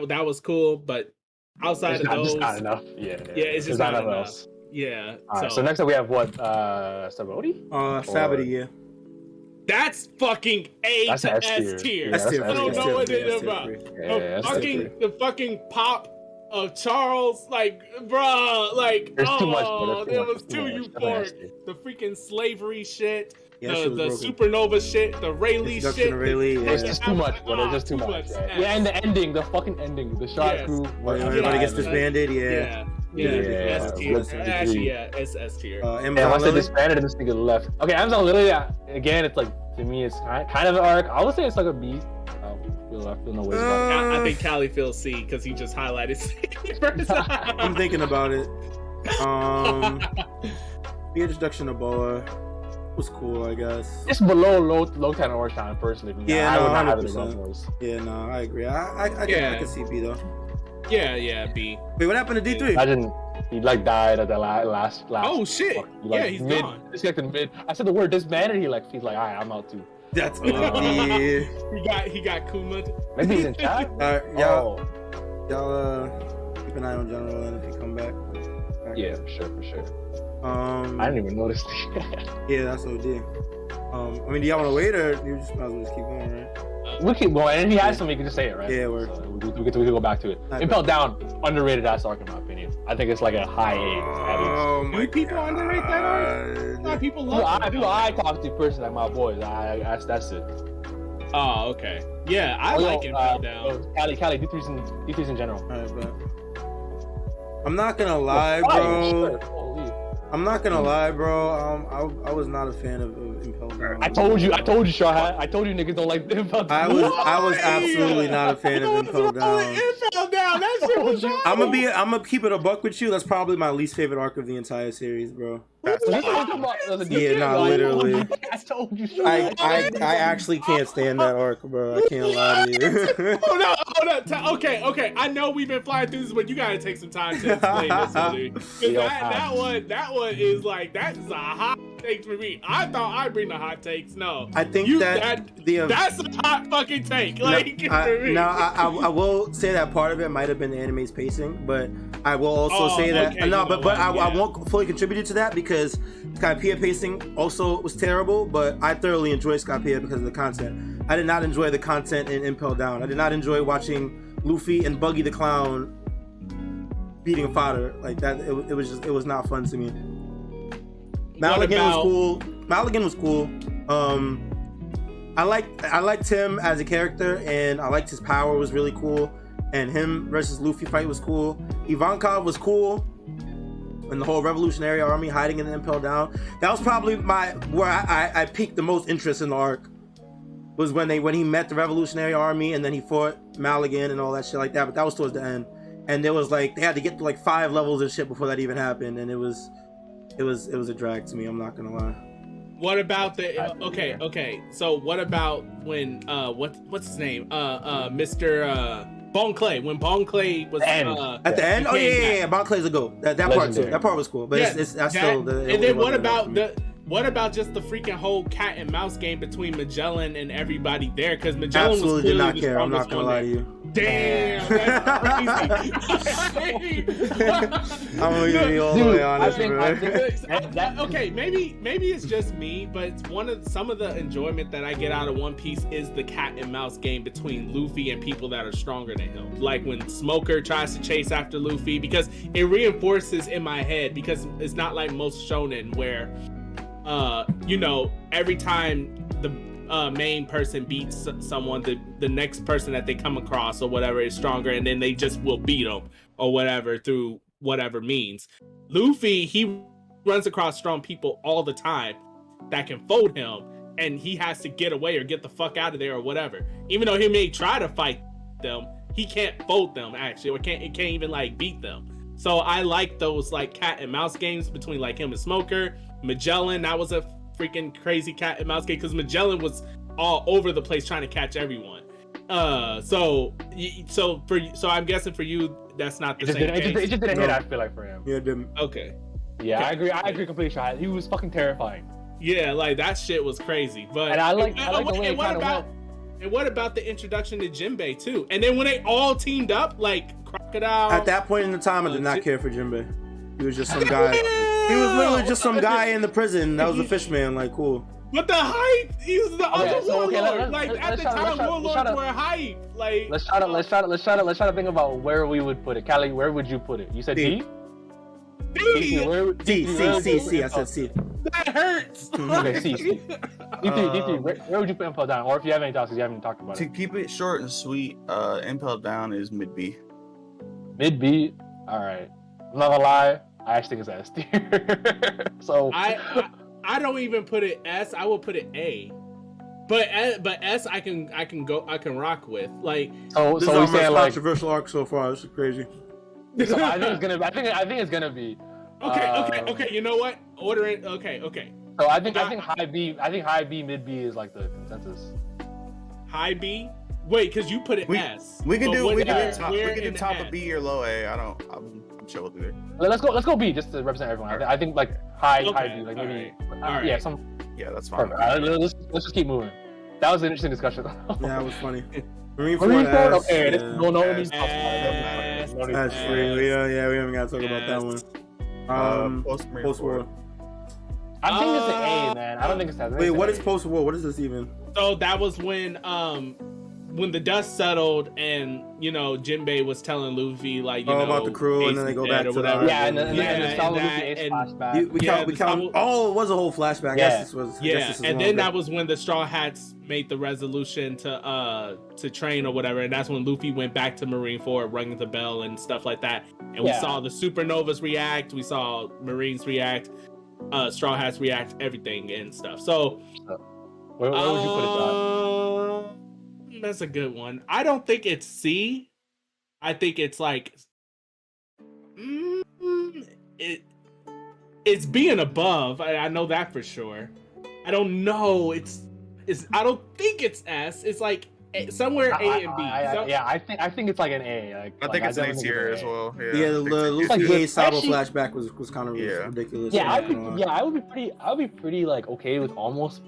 that was cool, but outside It's of not, those, just not enough. Yeah, it's just not enough. else. Yeah. All right, so next up we have what? Saboti? Sabati, yeah. That's fucking A That's to S S tier. tier. Yeah, S tier. I don't know what it is about. The fucking pop of Charles, like, bruh, like, There's too much, bro. there was too euphoric. The freaking slavery shit, Yeah, the supernova shit, the Rayleigh shit. It's just too much, bro. There's just too much. Yeah, and the ending, the fucking ending, the shot crew. Where everybody gets disbanded, Yeah. S tier. Actually, yeah, it's S tier. And once they disbanded, this nigga left. Okay, Amazon Lily, again, it's like, to me, it's kind of an arc. I would say it's like a B. I feel no way about it. I think Callie feels C because he just highlighted C first. I'm thinking about it. The introduction of Boa was cool, I guess. It's below low 10 or time personally. Yeah, I no, would not have it 100%. above those. Yeah, no, I agree. I can see B though. Yeah, B. Wait, what happened to D3? Imagine he like died at the last. Oh shit! Like, he's mid, gone. Disconnected mid. I said the word disbanded. He's like, alright, I'm out too. That's He got Kuma. Maybe he's in chat. Y'all keep an eye on General and if he come back. Yeah, for sure. I didn't even notice. Yeah, that's OD. I mean, do y'all want to wait or you just might as well just keep going, right? We keep going, and if he has something, he can just say it, right? Yeah, we're. So we can go back to it. Impel Down, underrated ass arc in my opinion. I think it's like a high 8. Oh my Do people underrate that arc? No, people love it. People I talk to personally, like my boys, that's it. Oh, okay. Yeah, I like Impel Down. Cali, D3s in general. Alright, bro. I'm not gonna lie, bro. I'm not gonna lie, bro. I was not a fan of Impel Down. I told you, Strawhat. I told you niggas don't like Impel Down. I was absolutely not a fan of Impel Down. Impel Down, that shit was I'm gonna keep it a buck with you. That's probably my least favorite arc of the entire series, bro. Yeah, no, literally. I told you. I actually can't stand that arc, bro. I can't lie to you. Hold on. Okay. I know we've been flying through this, but you gotta take some time to explain this, dude. That one is like, that's a hot take for me. I thought I'd bring the hot takes. No, I think that's a hot fucking take. Like, for me. I will say that part of it might have been the anime's pacing, but I will also say that I won't fully contribute to that because Skypiea pacing also was terrible, but I thoroughly enjoyed Skypiea because of the content. I did not enjoy the content in Impel Down. I did not enjoy watching Luffy and Buggy the Clown beating a fodder like that. It was not fun to me. Maligan was cool. I liked him as a character, and I liked his power was really cool. And him versus Luffy fight was cool. Ivankov was cool. And the whole Revolutionary Army hiding in the Impel Down. That was probably where I piqued the most interest in the arc. Was when he met the Revolutionary Army and then he fought Maligan and all that shit like that. But that was towards the end. And there was like they had to get to like 5 levels of shit before that even happened. And it was a drag to me. I'm not gonna lie. What about okay? So what about when what's his name? Mr. Bon Clay. When Bon Clay was at the end. Oh yeah. Bon Clay's a goat. That part too. That part was cool. But that's still the. And then what about just the freaking whole cat and mouse game between Magellan and everybody there? Because Magellan absolutely did not care. I'm not gonna lie to you. Damn, that's crazy. I'm gonna be all the way honest, bro. Okay, maybe it's just me, but some of the enjoyment that I get out of One Piece is the cat and mouse game between Luffy and people that are stronger than him. Like when Smoker tries to chase after Luffy, because it reinforces in my head, because it's not like most shonen where every time the main person beats someone, the next person that they come across or whatever is stronger, and then they just will beat them or whatever through whatever means. Luffy, he runs across strong people all the time that can fold him, and he has to get away or get the fuck out of there or whatever. Even though he may try to fight them, he can't fold them actually, or can't even like beat them. So I like those like cat and mouse games between like him and Smoker. Magellan, that was a freaking crazy cat and mouse game because Magellan was all over the place trying to catch everyone. So I'm guessing for you that's not the same case. It just didn't hit. I feel like for him. Yeah, it didn't. Okay. Yeah, okay. I agree completely. He was fucking terrifying. Yeah, like that shit was crazy. But and I like the way it kind of went. And what about the introduction to Jinbei too? And then when they all teamed up, like Crocodile. At that point in the time, I did not care for Jinbei. He was just some guy. He was literally just some guy in the prison. That was the fish man. Like, cool. But the hype, he's the other warlord. Like at the time, warlords were hype. Like let's try to think about where we would put it. Callie, where would you put it? You said D. C. I said C. That hurts. Okay, C. D3. Where would you put Impel Down? Or if you have any thoughts, because you haven't talked about To it. keep it short and sweet, Impel Down is mid B. Mid B. All right. I'm not gonna lie. I actually think it's S tier. So I don't even put it S. I will put it A. But S I can rock with. Like this is we our most saying like controversial arc so far. This is crazy. so I think it's gonna be. Okay. You know what? Order it. Okay. So I think high B. I think high B, mid B is like the consensus. High B. Wait, because you put it S. We can do in top S? of B or low A. I'm chill with it. Let's go B just to represent everyone. I think like high B, like all maybe right. yeah Yeah, that's fine. perfect. Let's just keep moving. That was an interesting discussion. Yeah, that was funny. Marine Ford, Ford, okay. yeah. No one needs to talk S. about it. That's free. We haven't got to talk about that one. Post-war. I think it's an A, man. I don't think it's that. Wait, what is post-war? What is this even? So that was when the dust settled and Jinbei was telling Luffy like about the crew, and then they go back to whatever. Yeah, and then the Luffy Ace flashback. We count. Oh, it was a whole flashback. Yeah. I guess this was And then that was when the Straw Hats made the resolution to train or whatever, and that's when Luffy went back to Marineford, rung the bell and stuff like that. And we saw the supernovas react, we saw Marines react, Straw Hats react, everything and stuff. So where would you put it, Don? That's a good one. I don't think it's C. I think it's like it's being above. I know that for sure. I don't know. I don't think it's S. It's like somewhere A and B. I think it's like an A. I think it's an A tier as well. Yeah, the Luffy Sabo flashback was kind of ridiculous. Yeah, I would be pretty like okay with almost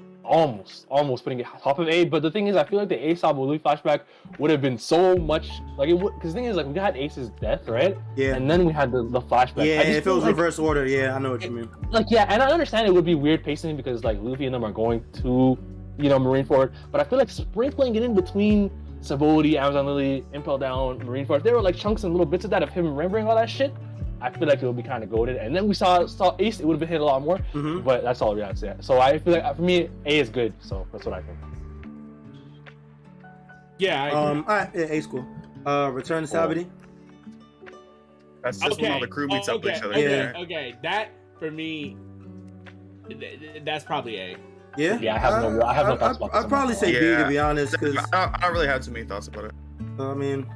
putting it top of A. But the thing is, I feel like the Ace Sabo Luffy flashback would have been so much like it would, because the thing is, like, we had Ace's death, right? Yeah. And then we had the flashback. Yeah, if it was reverse order, yeah, I know what you mean. Like, yeah, and I understand it would be weird pacing because like Luffy and them are going to, Marineford, but I feel like sprinkling it in between Sabaody, Amazon Lily, Impel Down, Marineford, there were like chunks and little bits of that of him remembering all that shit. I feel like it would be kind of goated, and then we saw Ace. It would have been hit a lot more, but that's all we have to say. So I feel like for me, A is good. So that's what I think. Yeah. A's cool. Return to Sabaody. That's just when all the crew meets up with each other. Okay. That for me, that's probably A. Yeah. Yeah, I have no thoughts about this. I'd probably say B, to be honest, because I don't really have too many thoughts about it. I mean.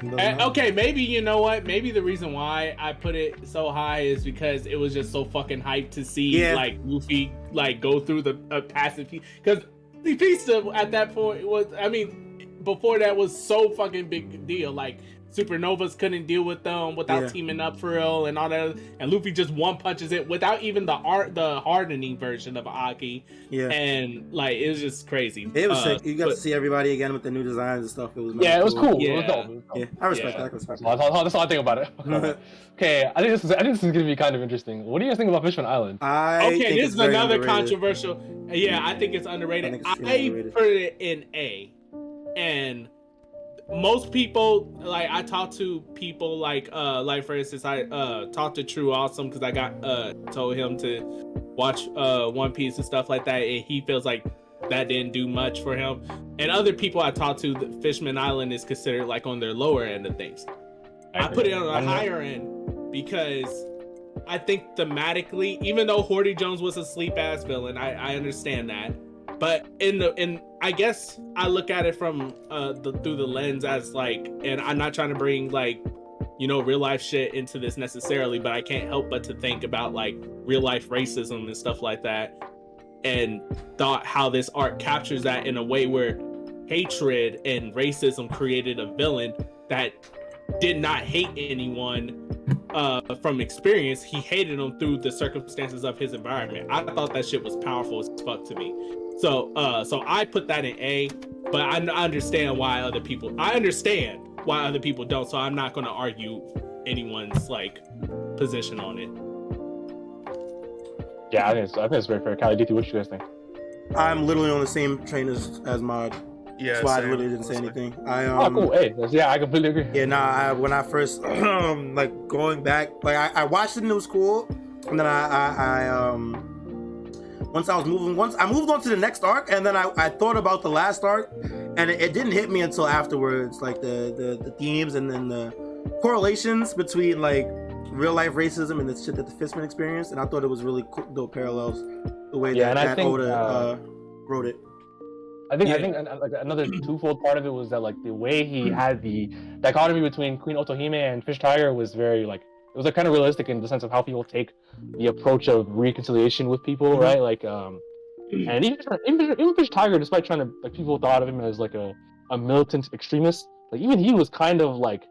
Okay, maybe you know what? Maybe the reason why I put it so high is because it was just so fucking hyped to see like Luffy like go through the passive piece. Because the pizza at that point was, before that was so fucking big deal. Like supernovas couldn't deal with them without teaming up for real and all that. And Luffy just one punches it without even the hardening version of Aki. Yeah, and like it was just crazy. It was sick. You got to see everybody again with the new designs and stuff. It was it was cool. Yeah, it was dope. Yeah, I respect that. That's all I think about it. Okay, I think this is gonna be kind of interesting. What do you guys think about Fishman Island? This is another controversial. Yeah, I think it's underrated. I put it in A, and most people, like, I talk to people like for instance, I talked to True Awesome because I got told him to watch One Piece and stuff like that, and he feels like that didn't do much for him. And other people I talked to, the Fishman Island is considered like on their lower end of things. I put it on the higher end because I think thematically, even though Horty Jones was a sleep ass villain, I understand that. But I guess I look at it from through the lens as like, and I'm not trying to bring like, real life shit into this necessarily, but I can't help but to think about like real life racism and stuff like that, and thought how this art captures that in a way where hatred and racism created a villain that did not hate anyone from experience. He hated them through the circumstances of his environment. I thought that shit was powerful as fuck to me. So I put that in A. but I understand why other people. I understand why other people don't. So I'm not going to argue anyone's like position on it. Yeah, I think it's very fair. Callie, DT, what you guys think? I'm literally on the same train as Mod. Yeah, That's why I same, literally didn't say honestly. anything. Oh, cool. Hey, yeah, I completely agree. Yeah, nah. When I first like going back, like I watched it and it was cool, and then I once I moved on to the next arc, and then I thought about the last arc, and it didn't hit me until afterwards, like the themes and then the correlations between like real life racism and the shit that the Fistman experienced, and I thought it was really cool, dope parallels the way that Oda wrote it. I think like another twofold part of it was that like the way he had the dichotomy between Queen Otohime and Fish Tiger was very like it was like kind of realistic in the sense of how people take the approach of reconciliation with people, right? Like and even Fish Tiger, despite trying to like people thought of him as like a militant extremist, like even he was kind of like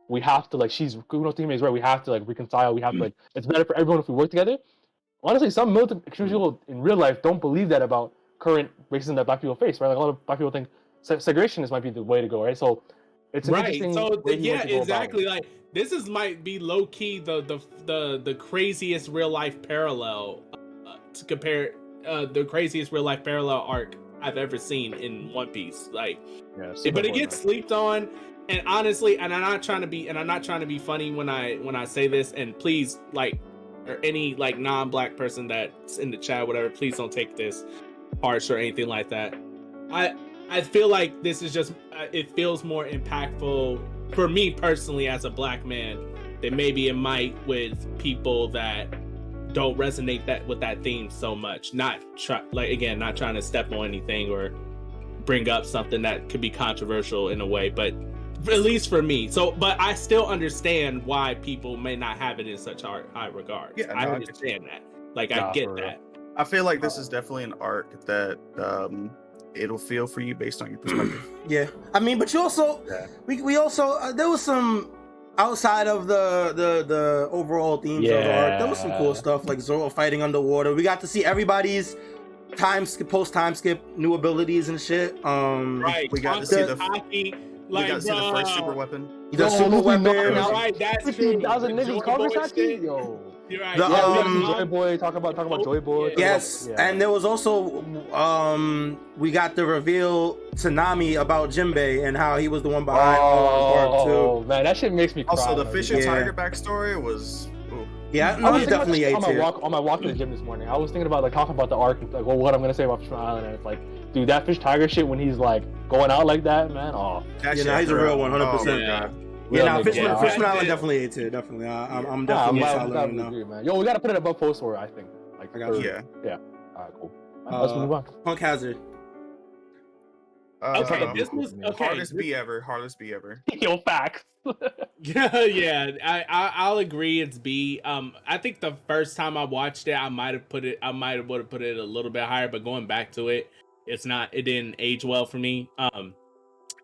we have to like Queen Otohime is right, we have to like reconcile, we have to like it's better for everyone if we work together. Honestly, some militant extremist people in real life don't believe that about current racism that Black people face, right? Like a lot of Black people think segregationist might be the way to go, right? So it's an interesting way yeah, exactly. Like this might be low key the craziest real life parallel to compare the craziest real life parallel arc I've ever seen in One Piece. Like, but it gets slept on. And honestly, and I'm not trying to be funny when I say this. And please, like, or any like non-Black person that's in the chat, whatever, please don't take this harsh or anything like that. I feel like this is just it feels more impactful for me personally as a Black man than maybe it might with people that don't resonate with that theme so much. Not trying to step on anything or bring up something that could be controversial in a way, but at least for me. So, but I still understand why people may not have it in such high regards. Yeah, I understand that. Like, I get that. I feel like this is definitely an arc that it'll feel for you based on your perspective. Yeah, I mean, but you also we also there was some outside of the overall themes of the arc. There was some cool stuff like Zoro fighting underwater. We got to see everybody's post time skip new abilities and shit. Right, we got to see the hockey. Like, we got to see the first super weapon. The super weapon. Right, that's 50,000 niggas conversation. Yo. You're right. Joy Boy, talk about Joy Boy. Yes, and there was also we got the reveal to Nami about Jinbei and how he was the one behind all too. Oh man, that shit makes me cry. Also, the Fish and Tiger backstory was. Yeah, no, he's definitely A tier. On my walk to the gym this morning, I was thinking about like talking about the arc, like what I'm gonna say about Fishman Island, and it's like, dude, that Fish Tiger shit when he's like going out like that, man. He's a real 100%. Yeah, Fishman Island definitely A tier, definitely. I'm definitely solid now. Man. Yo, we gotta put it above Post War, I think. Like, I got you. Yeah. All right, cool. Let's move on. Punk Hazard. This was hardest B ever. Yo, facts. yeah, I'll agree. It's B. I think the first time I watched it, I might have would have put it a little bit higher, but going back to it, it didn't age well for me.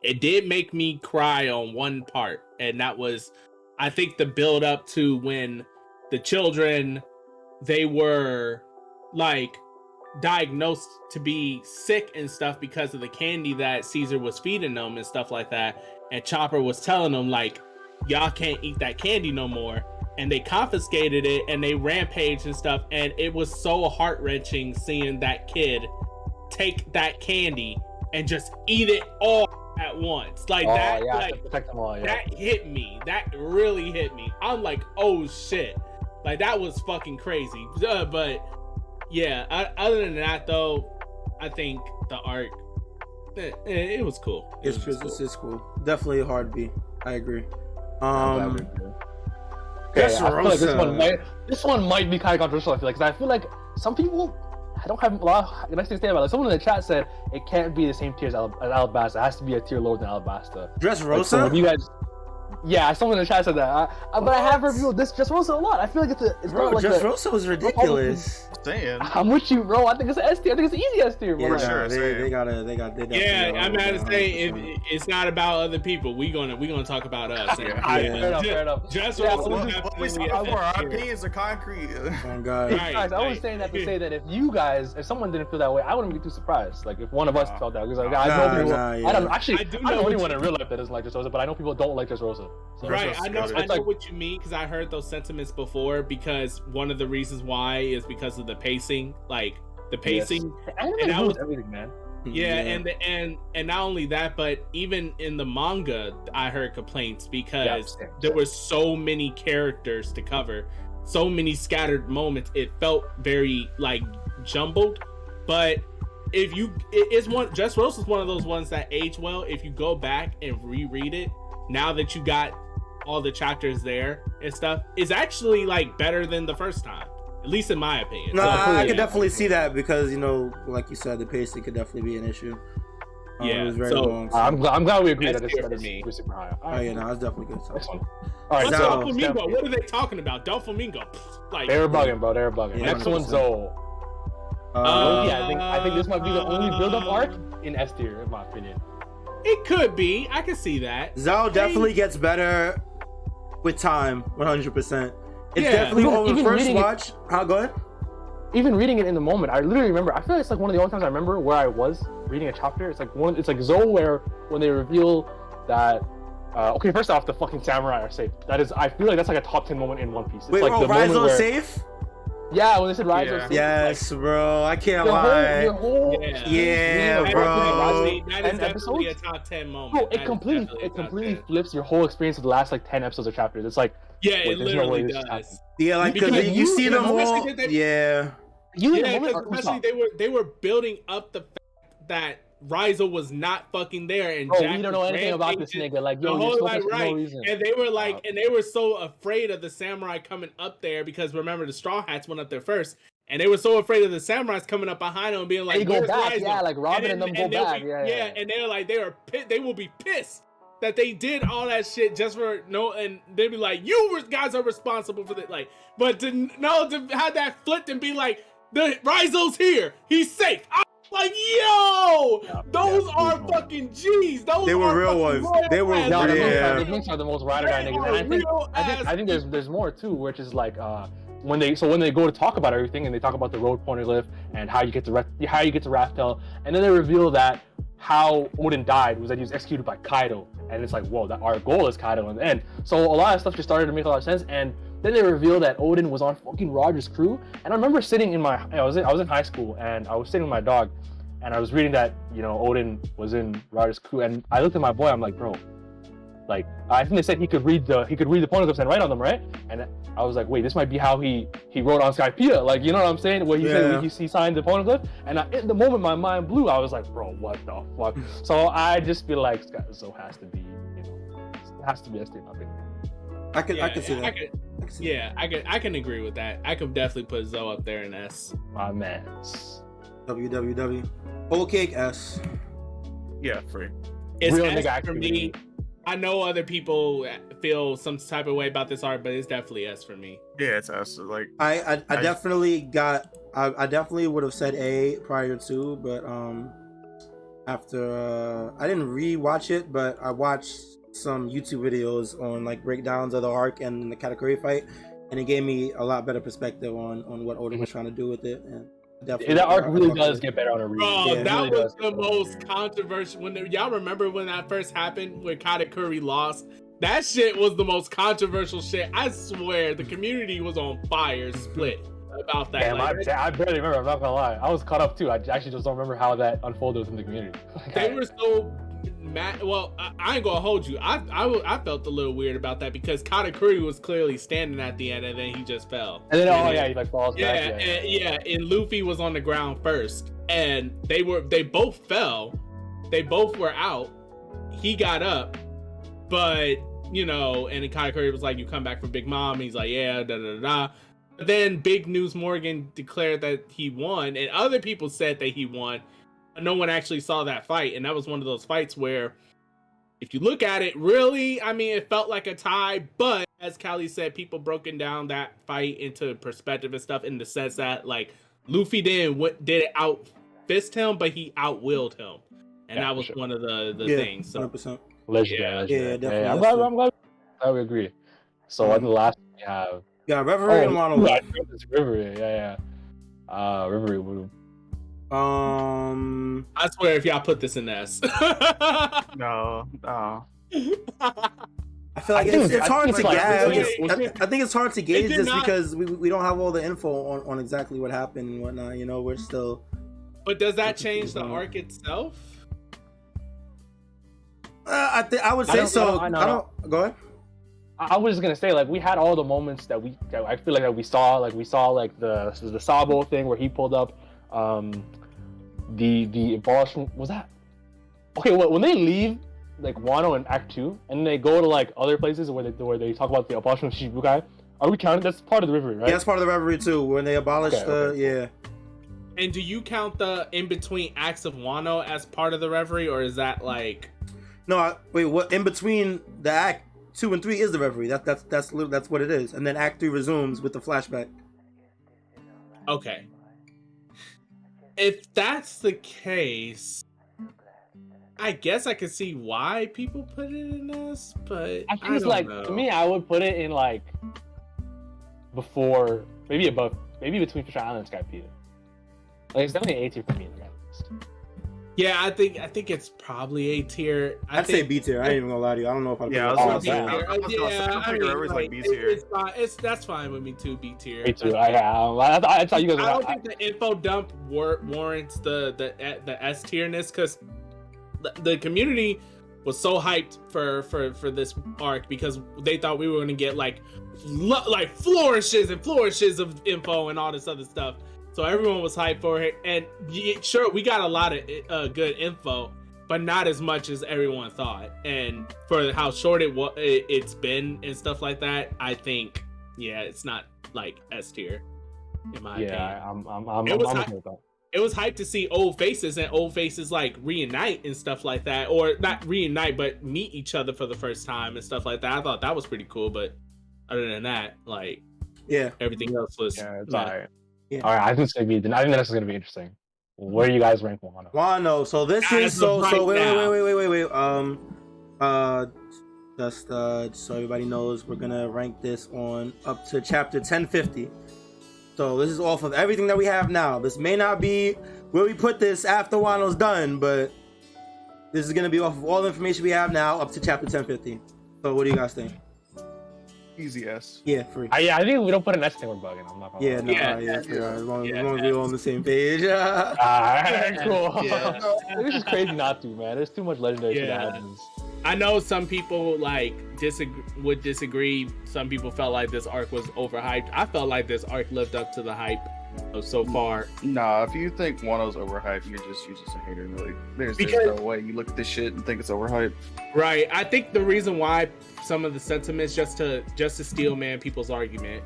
It did make me cry on one part, and that was, I think, the build up to when the children, they were like diagnosed to be sick and stuff because of the candy that Caesar was feeding them and stuff like that, and Chopper was telling them like, y'all can't eat that candy no more, and they confiscated it and they rampaged and stuff, and it was so heart-wrenching seeing that kid take that candy and just eat it all at once. Like that hit me. That really hit me. I'm like, oh shit, like that was fucking crazy. But yeah, other than that though, I think the arc it was cool. It's cool. Definitely a hard B. I agree. I feel like this one might be kind of controversial. I feel like, 'cause I feel like some people, I don't have a lot of nice things to say about it. Like, someone in the chat said it can't be the same tier as Alabasta. It has to be a tier lower than Alabasta. Dressrosa? So what do you guys? Yeah, someone in the chat said that. But I have reviewed this Dressrosa a lot. I feel like it's Bro, not like Dressrosa was ridiculous. Saying. I'm with you, bro. I think it's an S tier. I think it's an easy S tier. Yeah, Bro. sure, they definitely Yeah, I'm got about to say it's not about other people. We gonna talk about us. Fair enough. Our opinions are concrete. Oh God. Hey, guys, I was saying that to say that if someone didn't feel that way, I wouldn't be too surprised. Like if one of us felt that, because like, I know people. I don't know anyone in real life that doesn't like Dressrosa, but I know people don't like Dressrosa. So Right, I know what you mean because I heard those sentiments before. Because one of the reasons why is because of the pacing, like the pacing. Yes. And that was everything, man. Yeah, and not only that, but even in the manga, I heard complaints because there were so many characters to cover, so many scattered moments. It felt very like jumbled. But if you, it's one. Dressrosa is one of those ones that age well. If you go back and reread it, now that you got all the chapters there and stuff, is actually like better than the first time, at least in my opinion. No, I could definitely see that because like you said, the pacing could definitely be an issue. Yeah, it was very so long. So. I'm glad we agree that That's it's for me. super high. Oh yeah, no, it's definitely good. Next one. All right, What's so- Doflamingo? What are they talking about? Doflamingo. Like They were bugging, bro. They were bugging. Yeah, Next one's 100%. Zoe. I think this might be the only build-up arc in S tier, in my opinion. it could be. I can see that. Zao definitely gets better with time, 100%. It's Yeah. definitely over Even first reading it- watch. How good? Even reading it in the moment, I literally remember. I feel like it's like one of the only times I remember where I was reading a chapter. It's like Zoe, where when they reveal that. Okay, first off, the fucking samurai are safe. That is, I feel like that's like a top 10 moment in One Piece. It's Wait, like the moment Raizo's where, safe? Yeah, when they said Raizo's safe. Yes, bro. I can't Your lie. whole Yeah, That bro. is definitely a episodes? top 10 moment. Bro, That it is completely definitely a top 10. flips your whole experience of the last like 10 episodes or chapters. It's like, Yeah, wait, it there's no way literally this is does. happening. Yeah, like because Because you see them especially all. that they- Yeah. You in the Yeah, moment because or especially they were building up the fact that Raizo was not fucking there, and Bro, Jack we don't know was anything about this rampaging nigga. Like, the yo, you're whole so like, for no right. reason. And they were like, and they were so afraid of the samurai coming up there because remember the Straw Hats went up there first, and they were so afraid of the samurais coming up behind them and being like, They go "Where's back, Raizo?" yeah, like Robin and them go they'll back, be- yeah. and they're like, they will be pissed that they did all that shit just for no, and they'd be like, guys are responsible for that, like, but to have that flipped and be like, the Raizo's here, he's safe. Like, yo, those are fucking G's. Those They were are real fucking ones. loyal They were ass No, real. the Yeah. Minks are the most ride or die They niggas, are and real I think there's more too, which is like when they go to talk about everything and they talk about the road poneglyph and how you get to Raftel, and then they reveal that how Odin died was that he was executed by Kaido, and it's like, whoa, that our goal is Kaido in the end. So a lot of stuff just started to make a lot of sense, and then they reveal that Odin was on fucking Roger's crew, and I remember sitting I was in high school and I was sitting with my dog. And I was reading that, Odin was in Roger's crew, and I looked at my boy. I'm like, bro, like I think they said he could read the poneglyphs and write on them, right? And I was like, wait, this might be how he wrote on Skypiea, like, you know what I'm saying? Where he said he signed the poneglyph, and in the moment my mind blew. I was like, bro, what the fuck? So I just feel like Zoe has to be, it has to be S tier in my opinion. I can see that. I can agree with that. I could definitely put Zoe up there in S. My man. www. Whole cake S. Yeah, free. It's Real S nigga for activity. me. I know other people feel some type of way about this art, but it's definitely S for me. Yeah, it's us. Like I definitely I definitely would have said A prior to, but after I didn't rewatch it, but I watched some YouTube videos on like breakdowns of the arc and the category fight, and it gave me a lot better perspective on what Odin was trying to do with it. And definitely, That arc really does get better on a read. Bro, Yeah, it that really was does the get better on a most read. controversial. Y'all remember when that first happened, when Katakuri lost? That shit was the most controversial shit. I swear, the community was on fire, split about that. Damn, Like, I barely remember. I'm not gonna lie. I was caught up too. I actually just don't remember how that unfolded within the community. they were so mad. Well, I ain't gonna hold you. I felt a little weird about that because Katakuri was clearly standing at the end, and then he just fell. And then he like falls back. And Luffy was on the ground first, and they both fell. They both were out. He got up, but and then Katakuri was like, "You come back for Big Mom." And he's like, "Yeah, da da da." But then Big News Morgan declared that he won, and other people said that he won. But no one actually saw that fight, and that was one of those fights where if you look at it, really, I mean, it felt like a tie. But as Callie said, people broken down that fight into perspective and stuff in the sense that like Luffy did out fist him, but he outwilled him, and that was one of the things. So 100%. Legendary. Yeah, definitely. I'm glad we agree. So on the last one we have. Yeah, Reverie and Mono. Yeah, Reverie. Yeah. Reverie. I swear, if y'all put this in S. No. I feel like it's hard to gauge. I think it's hard to gauge this because we don't have all the info on exactly what happened and whatnot. You know, we're still. But does that change the arc itself? I would say so. I don't. Go ahead. I was gonna say like we had all the moments that I feel like that we saw like the Sabo thing where he pulled up the abolishment was that okay when they leave like Wano in Act 2 and they go to like other places where they talk about the abolishment of Shichibukai, are we counting that's part of the Reverie, right? Yeah, that's part of the Reverie too when they abolish yeah. And do you count the in between acts of Wano as part of the Reverie, or is that like no wait what in between the Act 2 and 3 is the Reverie. That's what it is. And then Act 3 resumes with the flashback. Okay. If that's the case, I guess I could see why people put it in this, but I think it's like know. To me, I would put it in like before, maybe above, maybe between Fisher Island and Skypiea. Like it's definitely an A tier for me. Yeah, I think it's probably A tier. I'd say B tier. I ain't even gonna lie to you. I don't know if I'd like B tier. That's fine with me too. B tier. Me too. I thought you guys. I don't think the info dump warrants the S tierness because the community was so hyped for this arc because they thought we were gonna get like flourishes and flourishes of info and all this other stuff. So everyone was hyped for it, and sure, we got a lot of good info, but not as much as everyone thought. And for how short it's been and stuff like that, I think, yeah, it's not like S tier, in my opinion. Yeah, I'm it was hyped to see old faces and old faces like reunite and stuff like that, or not reunite, but meet each other for the first time and stuff like that. I thought that was pretty cool, but other than that, like, yeah, everything else was. Yeah, it's alright. Yeah. All right, I think this is gonna be interesting. Where do you guys rank Wano? Wano. So this is so wait. Just so everybody knows, we're gonna rank this on up to chapter 1050. So this is off of everything that we have now. This may not be where we put this after Wano's done, but this is gonna be off of all the information we have now up to chapter 1050. So what do you guys think? Easy S. Yeah, free. I think we don't put an S thing, we're bugging. I'm not gonna As long as we're all on the same page. Alright, cool. It's just crazy not to, man. There's too much legendary shit that happens. I know some people like would disagree. Some people felt like this arc was overhyped. I felt like this arc lived up to the hype so far. Nah, if you think Wano's overhyped, you're just a hater. Really, there's no way you look at this shit and think it's overhyped. Right. I think the reason why some of the sentiments just to steal man people's argument.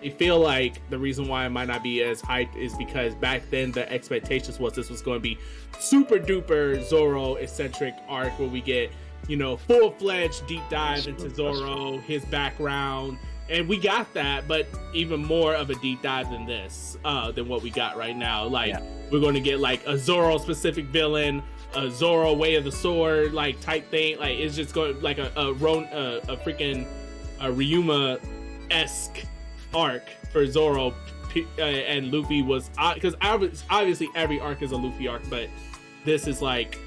I feel like the reason why it might not be as hyped is because back then the expectations was this was going to be super duper Zoro eccentric arc where we get, full-fledged deep dive into Zoro, his background, and we got that, but even more of a deep dive than this, than what we got right now. We're going to get like a Zoro specific villain, a Zoro Way of the Sword like type thing. Like it's just going like a freaking Ryuma-esque arc for Zoro, and Luffy was because obviously every arc is a Luffy arc, but this is like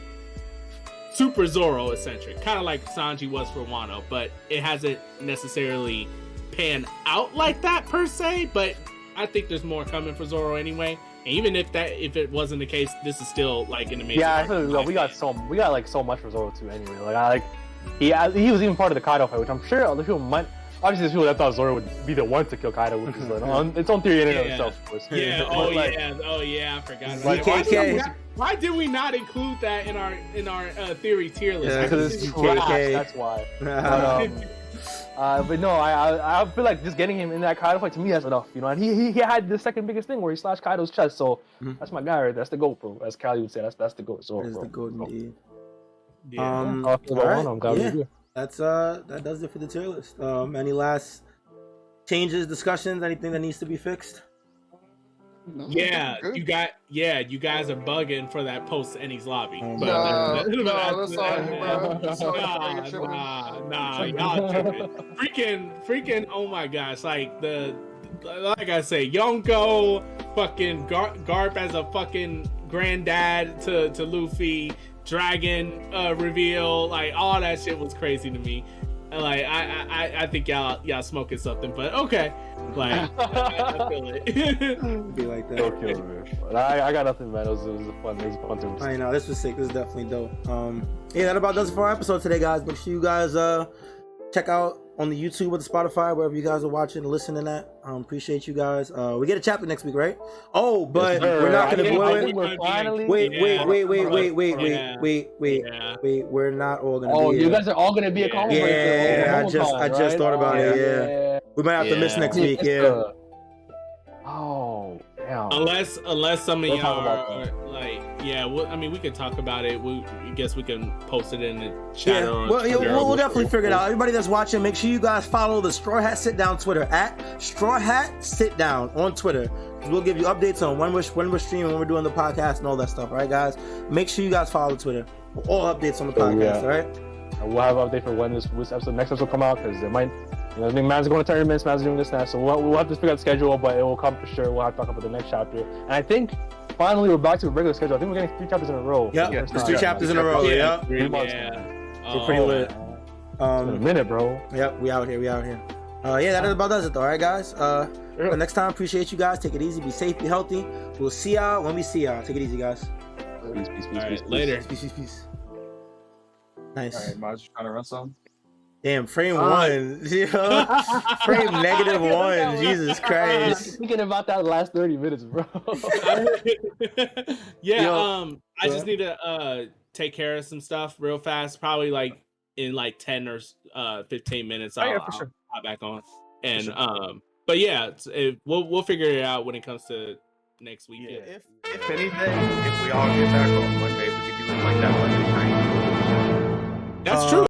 super Zoro eccentric, kind of like Sanji was for Wano, but it hasn't necessarily panned out like that per se. But I think there's more coming for Zoro anyway. And even if it wasn't the case, this is still like an amazing. Yeah, I feel like we got so much for Zoro too. Anyway, he was even part of the Kaido fight, which I'm sure other people might. Obviously, there's people that thought Zoro would be the one to kill Kaido, which is its own theory in and of itself. Of course. Yeah. I forgot. Why did we not include that in our theory tier list? Yeah, because it's trash. That's why. But no, I feel like just getting him in that Kaido fight to me that's enough. And he had the second biggest thing where he slashed Kaido's chest. So that's my guy. Right? That's the GOAT, bro. As Callie would say, that's the GOAT. So that's the GOAT indeed. All right, I'm glad we do. That's that does it for the tier list. Any last changes, discussions, anything that needs to be fixed? No, Yeah, good. you guys are bugging for that post Ennie's lobby. Oh, But no, that's all right, bro. That's all right. nah, y'all tripping. Freaking, oh my gosh, like I say, Yonko, fucking Garp as a fucking granddad to Luffy, Dragon reveal, like all that shit was crazy to me. And like I think y'all smoking something, but okay. Like I feel it. Be like that. Okay, man. I got nothing, man. It was fun. It was fun to I know this was sick. This is definitely dope. Yeah, that about does it for our episode today, guys. Make sure you guys check out on the YouTube or the Spotify, wherever you guys are watching and listening at. Appreciate you guys. We get a chapter next week, right? Oh, but Yes, we're not gonna Wait. Wait. We're not all gonna Oh, be you here. guys are all gonna be a comment. Yeah, I just thought about it. Yeah. We might have to miss next week. Yeah. Oh, damn. Unless some of We'll talk y'all about are like, yeah. Well, I mean, we can talk about it. I guess we can post it in the chat. Yeah, Or we'll definitely figure it out. Everybody that's watching, make sure you guys follow the Strawhat Sitdown Twitter at Strawhat Sitdown on Twitter. We'll give you updates on when we're streaming, when we're doing the podcast, and all that stuff. All right, guys. Make sure you guys follow Twitter for all updates on the podcast. All right. We'll have an update for when this next episode will come out, because there might, I think man's going to tournaments, man's doing this and that, so we'll have to figure out the schedule, but it will come for sure. We'll have to talk about the next chapter, and I think finally we're back to a regular schedule. I think we're getting 3 chapters in a row. Yep, it's 3 chapters in a row. Yeah. We're pretty lit. It's been a minute, bro. Yep, we out here. Yeah, that about does it though. All right, guys. Until next time, appreciate you guys. Take it easy. Be safe. Be healthy. We'll see y'all when we see y'all. Take it easy, guys. Peace. Later. Peace. Nice. All right, Maj, trying to run some. Damn, frame 1. You know? Frame -1. Jesus Christ. Thinking about that last 30 minutes, bro. Yeah. Yo, I just need to take care of some stuff real fast. Probably like in like 10 or 15 minutes. I'll hop back on. And but yeah, we'll figure it out when it comes to next week. Yeah, if anything, if we all get back on Monday, we could do it like that Monday night. That's true.